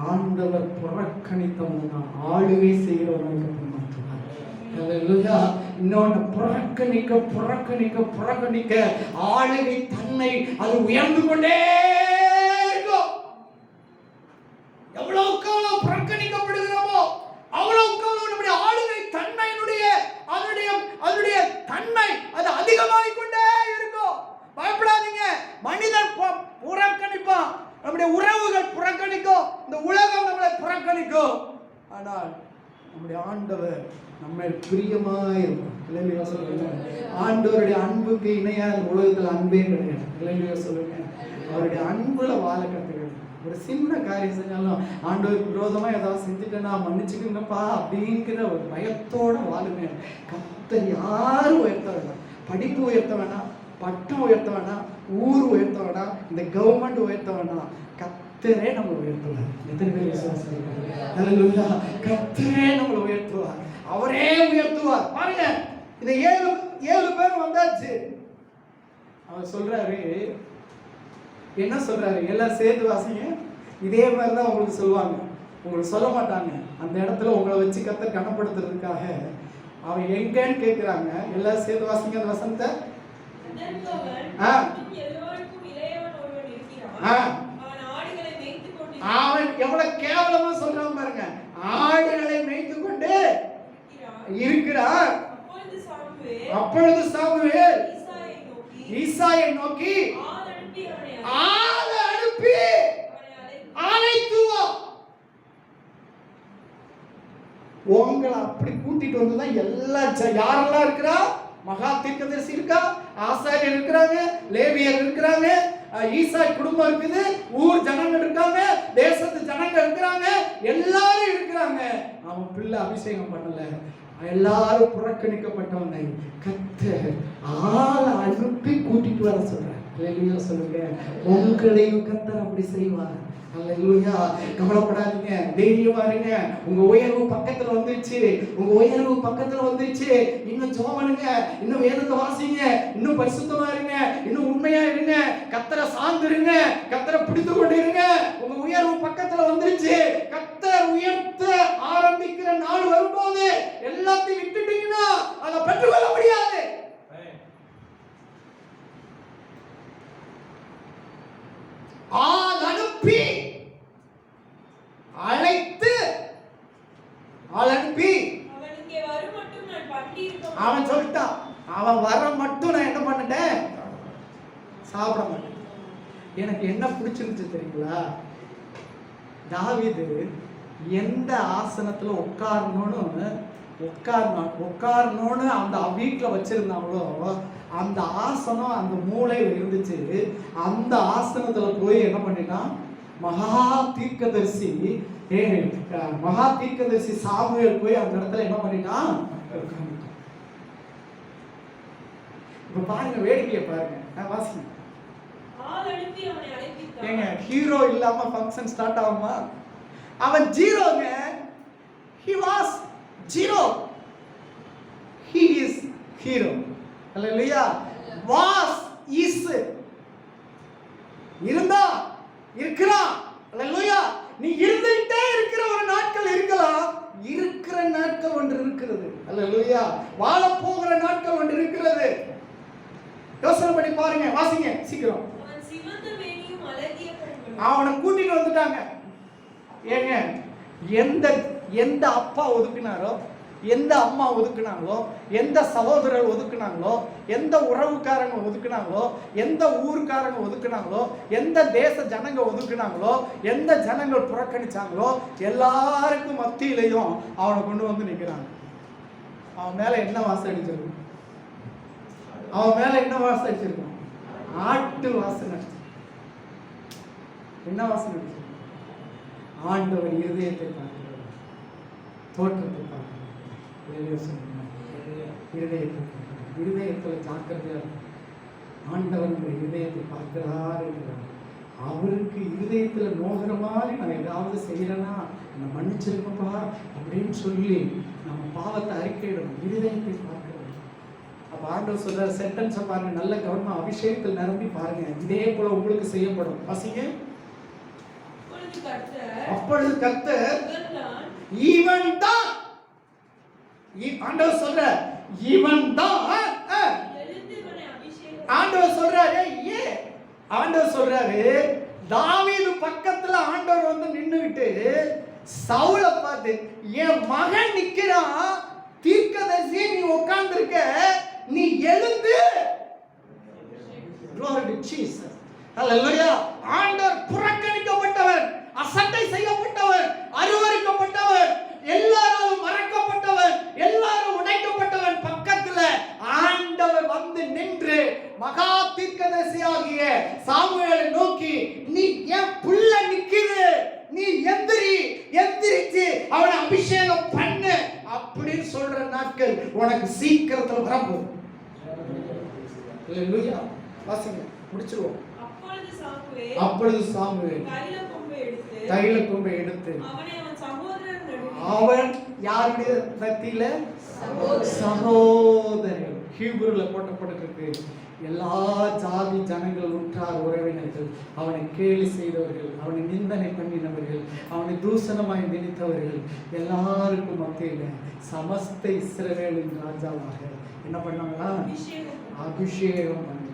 ஆண்டவர் புறக்கணித்தவங்க ஆளுகை செய்கிறவனுக்கு இன்னொன்னு புறக்கணிக்க புறக்கணிக்க புறக்கணிக்க ஆளுகை தன்னை அது உயர்ந்து கொண்டே இருக்கும். எவ்வளவுக்கு அவ்வளவு புறக்கணிக்கப்படுகிறோமோ அவ்வளவுக்கு நம்முடைய ஆளுகை தன்மையினுடைய அதனுடைய தன்மை அது அதிகமாகிக் கொண்டே இருக்கும். பயப்படாதீங்க, மனிதன் புறக்கணிப்பான், நம்முடைய உறவுகள் புறக்கணிக்கும், இந்த உலகம் நம்மளை புறக்கணிக்கும். ஆனால் நம்முடைய ஆண்டவர் நம்ம பிரியமாயிருக்கும். இல்லையா சொல்லுங்க, ஆண்டவருடைய அன்புக்கு இணையா உலகத்தில் அன்பே கிடையாது. இல்லையா சொல்லுங்க, அவருடைய அன்புல வாழ கற்றுக்கணும். ஒரு சின்ன காரியம் செஞ்சாலும் ஆண்டவருக்கு விரோதமா ஏதாவது செஞ்சுட்டேன்னா மன்னிச்சுக்கங்கப்பா அப்படிங்கிற ஒரு பயத்தோட வாழுங்க. கர்த்தர் யாரும் உயர்த்த வேண்டாம், படிப்பு உயர்த்த வேணாம், பட்டம் உயர்த்த வேணாம், ஊர் உயர்த்த வேணாம், இந்த கவர்மெண்ட் உயர்த்த வேணாம், கர்த்தரே நம்மளை உயர்த்துவார். எத்தனை பேர் விசுவாசம்? கர்த்தரே நம்மளை உயர்த்துவார், அவரே உயர்த்துவார். பாருங்க, இந்த 7 பேர் வந்தாச்சு. அவர் சொல்றாரு, என்ன சொல்றாரு? எல்லாம் சேர்ந்து வாசிங்க. இதே மாதிரிதான் உங்களுக்கு சொல்லுவாங்க, உங்களுக்கு சொல்ல மாட்டாங்க. அந்த இடத்துல உங்களை வச்சு கர்த்தர் கனப்படுத்துறதுக்காக அவன் எங்கன்னு கேட்கிறாங்க. எல்லாம் சேர்ந்து வாசிங்க அந்த வசனத்தை. அவன் எவ்வளவு கேவலமா சொல்றான் பாருங்க. ஆடுகளை மேய்த்து கொண்டு இருக்கிறார். அப்பொழுது சாமுவேல் ஈசாயை நோக்கி ஆளை அனுப்பி அழைத்து வா. உங்களை அப்படி கூட்டிட்டு வந்துதான் எல்லா யாரெல்லாம் இருக்கிறா? மகா தீர்க்கதரிசி இருக்கா, ஆசாரியர் இருக்கிறாங்க, லேவியர் இருக்கிறாங்க, ஈசாய் குடும்பம் இருக்குது, ஊர் ஜனங்கள் இருக்காங்க, தேசத்து ஜனங்கள் இருக்கிறாங்க, எல்லாரும் இருக்கிறாங்க. அவன் பிள்ளை அபிஷேகம் பண்ணல. எல்லாரும் புறக்கணிக்கப்பட்டவனை கர்த்தர் ஆளை அனுப்பி கூட்டிட்டு வர சொல்றார். அல்லேலூயா சொல்லுங்க. உங்களையும் கர்த்தர் அப்படி செய்வார். அல்லேலூயா. கவலைப்படாதீங்க, தைரியமா இருங்க. உங்க உயர்வு பக்கத்துல வந்துருச்சு, உங்க உயர்வு பக்கத்துல வந்துருச்சு. இன்னும் ஜெபம்ங்க, இன்னும் வேதத்தை வாசிங்க, இன்னும் பரிசுத்தமா இருங்க, இன்னும் உண்மையா இருங்க, கர்த்தரை சார்ந்திருங்க, கர்த்தரை பிடித்து கொண்டு இருங்க. உங்க உயர்வு பக்கத்துல வந்துருச்சு. கர்த்தர் உயர்த்த ஆரம்பிக்கிற நாள் வரும்போது எல்லாத்தையும் விட்டுட்டீங்கன்னா அதை பெற்றுக்கொள்ள முடியாது. ஆள் அனுப்பி அழைத்து அவன் சொல்லிட்டான், அவன் வர மட்டும் நான் என்ன பண்ணிட்டேன்? சாப்பிட மாட்டேன். எனக்கு என்ன பிடிச்சிருந்துச்சு தெரியுங்களா? தாவீது எந்த ஆசனத்துல உட்காரணும்னு அந்த வீட்டுல வச்சிருந்தாங்களோ அந்த ஆசனம் அந்த மூளையில் இருந்துச்சு. அந்த ஆசனத்துல போய் என்ன பண்ணிட்டான், மகா தீர்க்கதரிசி சாமுவேல் போய் அந்த இடத்துல என்ன பண்ணிட்டான். இப்ப பாருங்க, வேடிக்கையை பாருங்க, வாசிங்க. ஏங்க, ஹீரோ இல்லாம ஃபங்க்ஷன் ஸ்டார்ட் ஆகுமா? அவன் ஜீரோங்க. he was zero, he is hero. Hallelujah. was is இருந்தா இருக்கிறான். ஹalleluya. நீ இருந்துட்டே இருக்கிற ஒரு நாட்கள் இருக்கலாம், இருக்கிற நாட்கள் ஒன்று இருக்கிறது. ஹalleluya. வாழ போகிற நாட்கள் ஒன்று இருக்கிறது. யோசனை பண்ணி பாருங்க, வாசிங்க சீக்கிரம். அவனை கூட்டிட்டு வந்துட்டாங்க. ஏங்க, எந்த அப்பா ஒதுக்குனாரோ, எந்த அம்மா ஒதுக்குனாங்களோ, எந்த சகோதரர் ஒதுக்குனாங்களோ, எந்த உறவுக்காரங்க ஒதுக்குனாங்களோ, எந்த ஊருக்காரங்க ஒதுக்குனாங்களோ, எந்த தேச ஜனங்க ஒதுக்குனாங்களோ, எந்த ஜனங்கள் புறக்கணிச்சாங்களோ, எல்லாருக்கும் மத்தியிலையும் அவனை கொண்டு வந்து நிற்கிறாங்க. அவன் மேல என்ன வாசம் அடிச்சிருக்கும்? அவன் மேல என்ன வாசம் அடிச்சிருக்கும்? ஆட்டு வாசனை. என்ன வாசனை அடிச்சிருக்கும்? ஆண்டவர் இருதயத்தை பார்க்கிறார், தோற்றத்தை பார்க்கிறார். இருதயத்தில் ஜாக்கிரதையா, ஆண்டவர் இருதயத்தை பார்க்கிறார் என்கிறார். அவருக்கு இருதயத்துல நோகிற மாதிரி நான் ஏதாவது செய்யறேன்னா என்னை மன்னிச்சிருக்கப்பா அப்படின்னு சொல்லி நம்ம பாவத்தை அறிக்கையிடணும். இருதயத்தை பார்க்கிறோம். அப்ப ஆண்டவர் சொல்ற சென்டென்ஸை பாருங்க, நல்ல கவனமா அபிஷேகத்தில் நிரம்பி பாருங்க. இதே போல உங்களுக்கு செய்யப்படும். வாசிங்க. அப்பொழுது கர்த்தர் இவன் தான், ஆண்டவர் சொல்ற இவன் தான், ஆண்டவர் சொல்றாரு. ஏன் ஆண்டவர் சொல்றாரு? தாவீது பக்கத்துல ஆண்டவர் வந்து நின்னுகிட்டு சவுலை பார்த்து, என் மகன் நிக்கிறான், தீர்க்கதரிசி நீ உட்கார்ந்து இருக்க, நீ எழுந்து. Glory to Jesus. Hallelujah. ஆண்டவர் புறக்கணிக்கப்பட்டவர், அசட்டை செய்யப்பட்டவர், அருவருக்கப்பட்டவர், எல்லாரும் மறக்கப்பட்டவர், எல்லாரும் உடைக்கப்பட்டவன் பக்கத்துல ஆண்டவர் வந்து நின்று மகா தீர்க்கதரிசியாகிய சாமுவேலை நோக்கி, நீ என் புள்ள நிக்குது, நீ எந்திரிச்சு அவனை அபிஷேகம் பண்ணு அப்படின்னு சொல்ற நாட்கள் உனக்கு சீக்கிரத்துல வரப்போகுது. ஹalleluya. வாசிங்க, முடிச்சிருவோம். அப்பொழுது சாமுவேல் தைல கொம்பை எடுத்து அவன் யாருடைய மத்தியில? சகோதரர்கள். ஹீப்ருல போட்டப்பட்டிருக்கு, எல்லா ஜாதி ஜனங்கள், உற்றார் உறவினர்கள், அவனை கேலி செய்தவர்கள், அவனை நிந்தனை பண்ணினவர்கள், அவனை தூஷணமாய் நினைத்தவர்கள், எல்லாருக்கும் மத்தியில சமஸ்த இஸ்ரவேலின் ராஜாவாக என்ன பண்ணாங்களா? அபிஷேகம் பண்ணாங்க.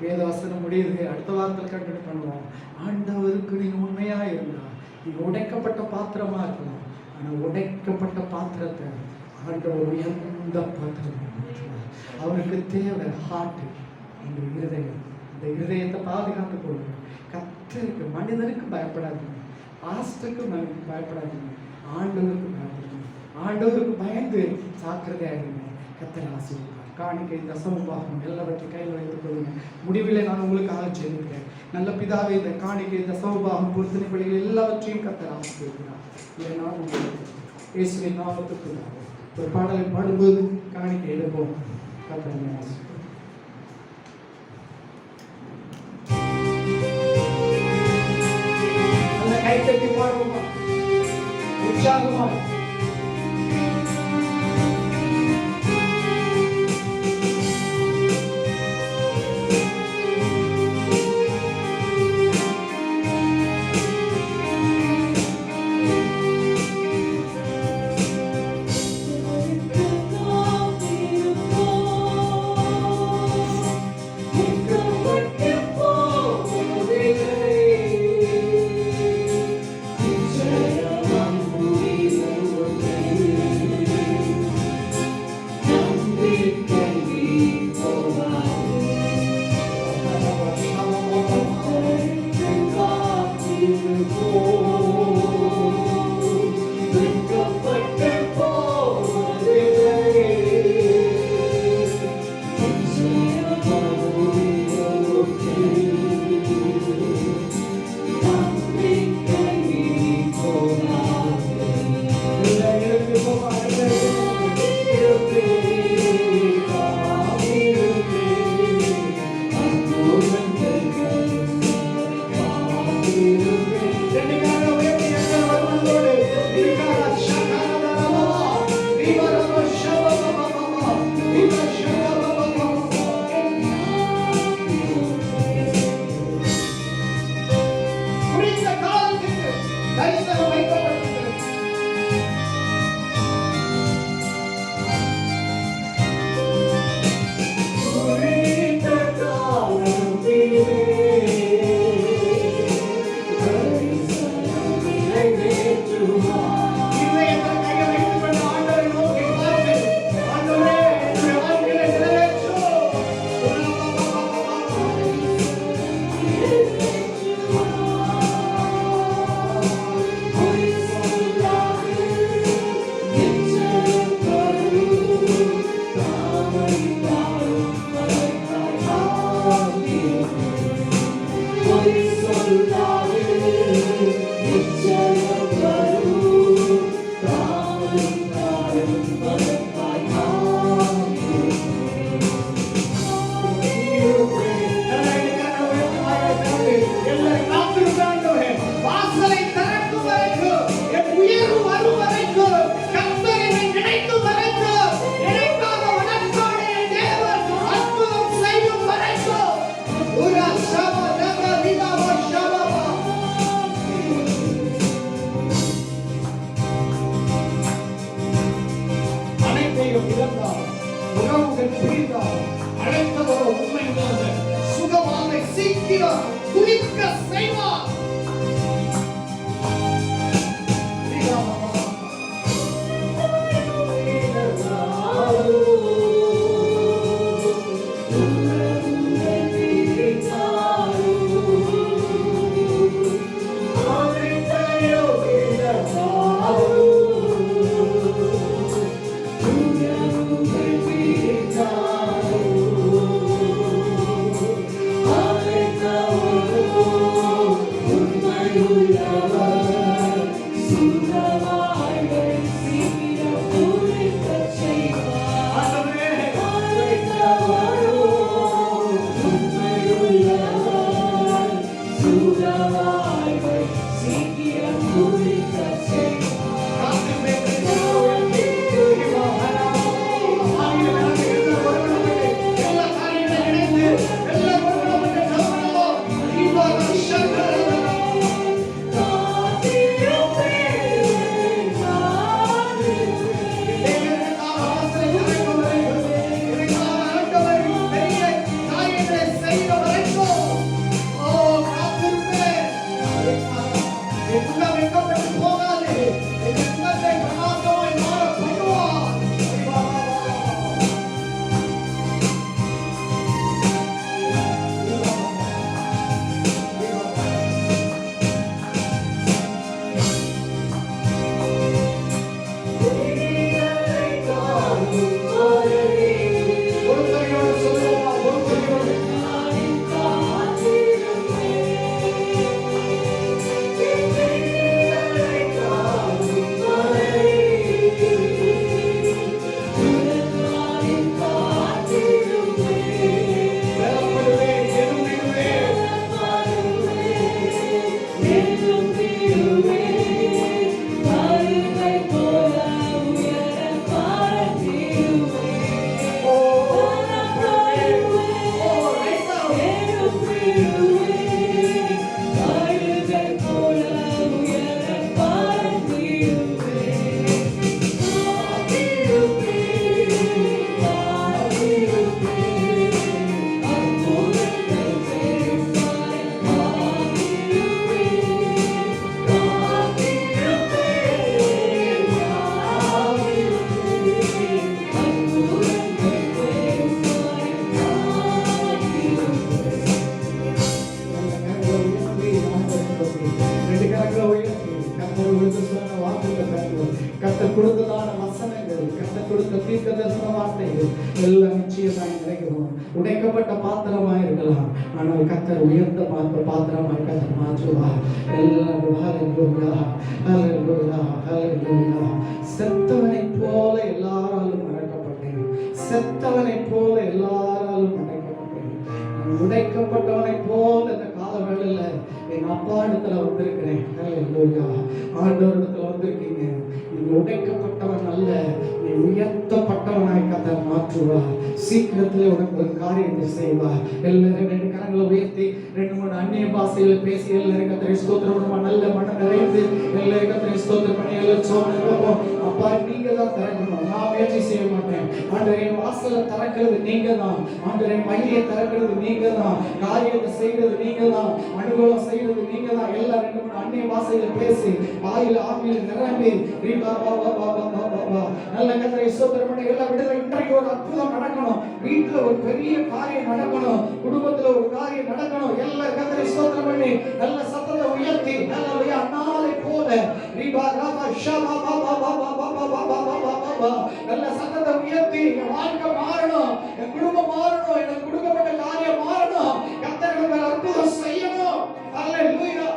வேதவசனம் முடியுது. அடுத்த வாரத்தில் கண்டினியூ பண்ணுவோம். ஆண்டவருக்கு நீ உண்மையா இருந்தா நீ உடைக்கப்பட்ட பாத்திரமா இருக்கலாம், ஆனா உடைக்கப்பட்ட பாத்திரத்தை ஆண்டவர் உயர்ந்த பாத்திரம். அவருக்கு தேவை ஹார்ட், அந்த இருதயம். அந்த இருதயத்தை பாதுகாத்துக் கொள்ளுங்க. கர்த்தருக்கு, மனிதனுக்கு பயப்படாதீங்க, பாஸ்டருக்கு பயப்படாதீங்க, ஆண்டவருக்கு பயப்படுங்க. ஆண்டவருக்கு பயந்து ஜாக்கிரதையாகிங்க. கர்த்தர் ஆசீர்வதிப்பார். காணிக்கை, தசமபாகம் எல்லாவற்றையும் கையில் வைத்துக் கொள்ளுங்க. முடிவில் நான் உங்களுக்காக ஜெபிக்கிறேன். நல்ல பிதாவே, இந்த காணிக்கை, தசமபாகம், பொருத்தனை பலிகள் எல்லாவற்றையும் கர்த்தர் ஆசீர்வதிக்கிறார். இதை நான் உங்களுக்கு இயேசுவின் நாமத்துக்கு ஒரு பாடலை பாடும்போது காணிக்கை எடுப்போம். கர்த்தர் ஆசீர்வதிப்பார். நல்ல கைத்தட்டி பாடுவோமா, உற்சாகமா. Jaya Mandu ரெண்டு கரங்களை உயர்த்தி எங்கள் வருமானத்தோடு தீகாரா ஷகாரா தீபாரா ஷபபபபா தீபா ஷபபபபா குறித்த காலத்துக்கு தரிசனம் வைக்கப்பட்டிருக்கிறது. கர்த்தர் கொடுத்ததான வசனங்கள், கர்த்தர் கொடுத்த தீர்க்கதரிசன வார்த்தைகள் எல்லாம் நிச்சயமாய் நிறைவேறும். உடைக்கப்பட்ட பாத்திரமாய் இருக்கலாம், ஆனால் கர்த்தர் உயர்ந்த பாத்திரமாய் கர்த்தர் மாற்றுவார். எல்லாம் ஹல்லேலூயா, ஹல்லேலூயா, ஹல்லேலூயா. செத்தவனை போல எல்லாராலும் மறக்கப்பட்டேன், செத்தவனை போல எல்லாராலும் மறைக்கப்பட்டேன். உடைக்கப்பட்டவனை போல இந்த கால வேளையில என் அப்பா இடத்துல வந்திருக்கிறேன். ஹalleluya. ஆண்டவர் இடத்துல வந்திருக்கீங்க. நீ உடைக்கப்பட்டவன் அல்ல, நீ உயர்த்தப்பட்டவனாய் கர்த்தர் மாற்றுவார். சீக்கிரத்தில் உனக்கு ஒரு காரியத்தை செய்வார். எல்லாரும் ரெண்டு கரங்களை உயர்த்தி 2-3 அந்நிய பாஷையில பேசி எல்லாரும் கர்த்தரை ஸ்தோத்திரம் பண்ணுவோம். நல்ல மனம் நிறைந்து எல்லாரும் கர்த்தரை ஸ்தோத்திரம் பண்ணி எல்லாம் சோமனோம். அப்பா நீங்க தான் திறக்கணும், நான் முயற்சி செய்ய மாட்டேன். ஆண்டவரே வாசலை திறக்கிறது நீங்க தான். ஆண்டவரே மகிமையை திறக்கிறது நீங்க தான். காரியத்தை செய்யறது நீங்க தான். அனுபவம் செய்யறது நீங்க தான். எல்லாம் 2-3 அந்நிய பாஷையில பேசி வாயில ஆவியில நிரம்பி நல்ல கர்த்தரை ஸ்தோத்திரம் பண்ணி எல்லாம் விடுதலை. இன்றைக்கு ஒரு அற்புதம் நடக்கணும், வீட்டுல ஒரு பெரிய காரியம் நடக்கணும், குடும்பத்துல ஒரு காரியம் நடக்கணும். எல்லாம் கர்த்தரை ஸ்தோத்திரம் பண்ணி நல்ல சத்தத்தை உயர்த்தி நல்ல அண்ணாலை போல நல்ல சத்தத்தை உயர்த்தி என் வாழ்க்கை மாறணும், என் குடும்பம் மாறணும், எனக்கு கொடுக்கப்பட்ட காரியம் மாறணும், கர்த்தர் அற்புதம் செய்யணும். ஹalleluya.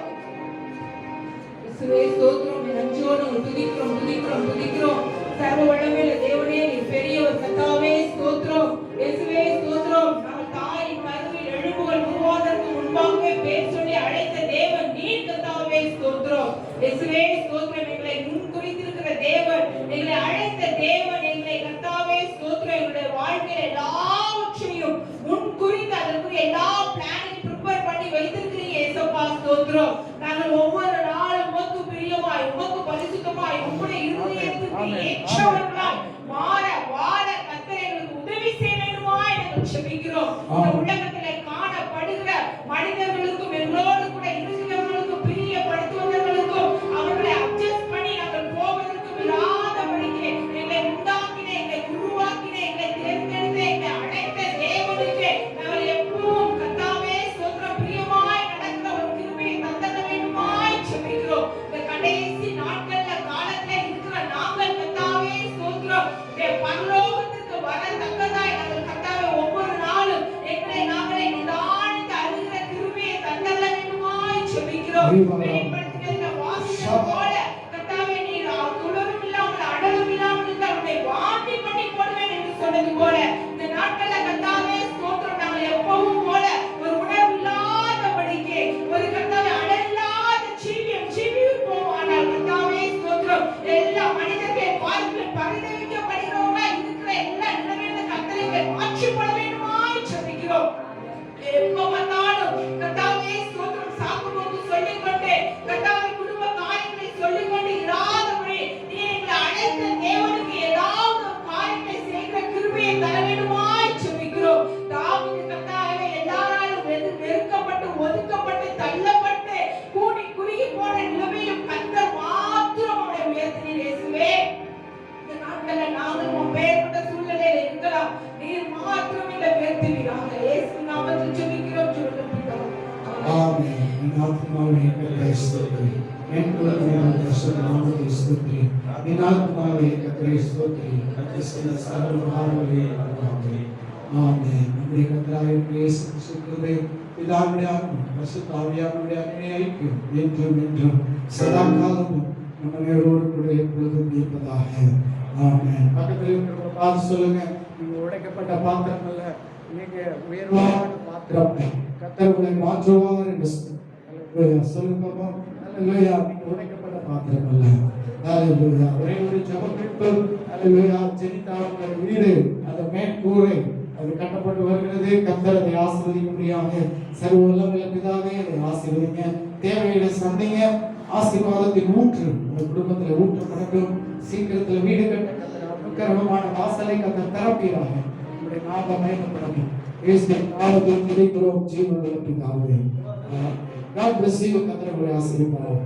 இயேசுவே ஸ்தோத்திரம். நன்றியோடு துதிக்கிறோம் துதிக்கிறோம் துதிக்கிறோம். சர்வ வல்லமையுள்ள தேவனே நீர் பெரியவர். கர்த்தாவே ஸ்தோத்திரம். இயேசுவே ஸ்தோத்திரம். நம்ம தாயின் கருவில் எழுப்புகள் உருவாவதற்கு முன்பாகவே பேர் சொல்லி அழைத்த தேவன் நீர். கர்த்தாவே ஸ்தோத்திரம். இயேசுவே ஸ்தோத்திரம். எங்களை முன் குறித்திருக்கிற தேவன், எங்களை அழைத்த தேவன், எங்களை கர்த்தாவே ஸ்தோத்திரம் எங்களுடைய வாழ்க்கையில எல்லாவற்றையும் முன் குறித்து அதற்குரிய எல்லா பிளானையும் ப்ரிப்பேர் பண்ணி வைத்திருக்கிறீங்க. இயேசுப்பா ஸ்தோத்திரம். நாங்கள் ஒவ்வொரு நாளும் உமக்கு பிரியமாய், உமக்கு பரிசுத்தமாய், உம்முடைய இருதயத்துக்கு ஏற்றவர்களாய் மாற வாழ கர்த்தர் எங்களுக்கு உதவி செய்ய வேண்டுமாய் நாங்கள் ஜெபிக்கிறோம். இந்த உலகத்திலே காணப்படுகிற மனிதர்களுக்கும் எங்களோடு கூட இருக்கிறவர்களுக்கும் பிரியப்படுத்துவதற்கும் அவர்களை அட்ஜஸ்ட் பண்ணி நாங்கள் போவதற்கும் இல்லாதபடிக்கு எங்களை உண்டாக்கின, எங்களை உருவாக்கின, எங்களை தேர்ந்தெடுத்த, எங்களை அழைத்த தேவனுக்கு நாங்கள் எப்பவும் கர்த்தாவே ஸ்தோத்திரம் பிரியமாய் நடக்கிற ஒரு கிருபையை தந்தர வேண்டுமாய் ஜெபிக்கிறோம். இந்த கடைசி நாட்கள்ல காலத்துல இருக்கிற நாங்கள் கர்த்தாவே ஸ்தோத்திரம் பரலோகத்துக்கு வரத்தக்கதாய் நாங்கள் கர்த்தாவே ஒவ்வொரு நாளும் எங்களை நாங்களே நிதானித்து அழுகிற கிருபையை தந்தர வேண்டுமாய் ஜெபிக்கிறோம். வெளிப்படுத்தின வாசகம் போல கர்த்தாவே நீர் துளரும் இல்லாமல் அடலும் இல்லாமல் இருந்தால் வாந்தி பண்ணி போடுவேன் என்று சொன்னது போல இந்த நாட்கள்ல கர்த்தாவே ஸ்தோத்திரம் நாங்கள் எப்பவும் போல ஒரு உணர்வு இல்லாதபடிக்கு ஒரு கர்த்தாவே அடலாத ஜீவிப்போம். ஆனால் கர்த்தாவே ஸ்தோத்திரம் எல்லா மனிதர்களை பார்த்து பரிதவிக்கப்படுகிறவங்களா இருக்கிற எல்லா நிலைமையில கர்த்தரை மாற்றிப்பட வேண்டுமாய் ஜெபிக்கிறோம். எப்ப பார்த்தாலும் கர்த்தாவே ஸ்தோத்திரம் சாப்பிடும்போது சொல்லிக்கொண்டு கர்த்தாவே குடும்ப காரியங்களை சொல்லிக்கொண்டு இராதபடி நீ எங்களை அழைத்த தேவனுக்கு ஏதாவது ஒரு காரியத்தை செய்கிற கிருபையை தர வேண்டுமாய் ஜெபிக்கிறோம். தாவீது கர்த்தாவே எல்லாராலும் வெறுக்கப்பட்டு ஒதுக்கப்பட்டு தள்ளப்பட்டு கூடி குறுகி போன நிலைமையும் கர்த்தர் மாத்திரம் அவனை உயர்த்தினீர். இயேசுவே இந்த நாட்கள்ல நாங்கள் உபயோகப்பட்ட சூழ்நிலையில இருக்கலாம், நீர் மாத்திரம் இல்லை உயர்த்துவீராக. இயேசு நாமத்தில் ஜெபிக்கிறோம் சொல்லுங்க. ஆமென். ஆத்மாவே கர்த்தரை ஸ்தோத்திரி. என் குலத்தின் பரிசுத்தநாமத்தை ஸ்தோத்திரி. என் ஆத்மாவே கர்த்தரை ஸ்தோத்திரி. கர்த்தர் செய்த சகல உபகாரங்களையும் மறவாதே. ஆமென். நம்முடைய கர்த்தராகிய இயேசு கிறிஸ்துவே பிதாவுடைய ஆத்மா பரிசுத்த ஆவியானவருடைய அன்பின் ஐக்கியம் என்றும் என்றும் சதா காலமும் நம்ம நேரோடு கூட எப்பொழுதும் இருப்பதாக. ஆமென். பக்கத்தில் இருக்கிற பார்த்து சொல்லுங்க, நீங்க உடைக்கப்பட்ட பாத்திரம் அல்ல, நீங்க உயர்வான பாத்திரம். கர்த்தர் உங்களை மாற்றுவார் என்று சொல்லுங்க. அல்லேலூயா. நீங்க உடைக்கப்பட்ட பாத்திரம் அல்ல. அல்லேலூயா. ஒரே ஒரு ஜெபம் கேட்போம். அல்லேலூயா. ஜெனிதாவுடைய வீடு அந்த மேற்கூரை அது கட்டப்பட்டு வருகிறது. கர்த்தர் அதை ஆசீர்வதிக்கும்படியாக சர்வ வல்லமையுள்ள பிதாவே அதை ஆசீர்வதிங்க. தேவைகளை சந்திங்க. ஆசீர்வாதத்தின் ஊற்று உங்கள் குடும்பத்தில் ஊற்றப்படட்டும். சீக்கிரத்தில் வீடு கட்ட கர்த்தர் அனுக்கிரகமான வாசலை கர்த்தர் திறப்பீராக. உங்களுடைய நாமம் மகிமைப்படட்டும். இயேசுவின் நாமத்தில் ஜெபிக்கிறோம் ஜீவனுள்ள பிதாவே. God bless you. கர்த்தர் உங்களை ஆசீர்வதிப்பாராக.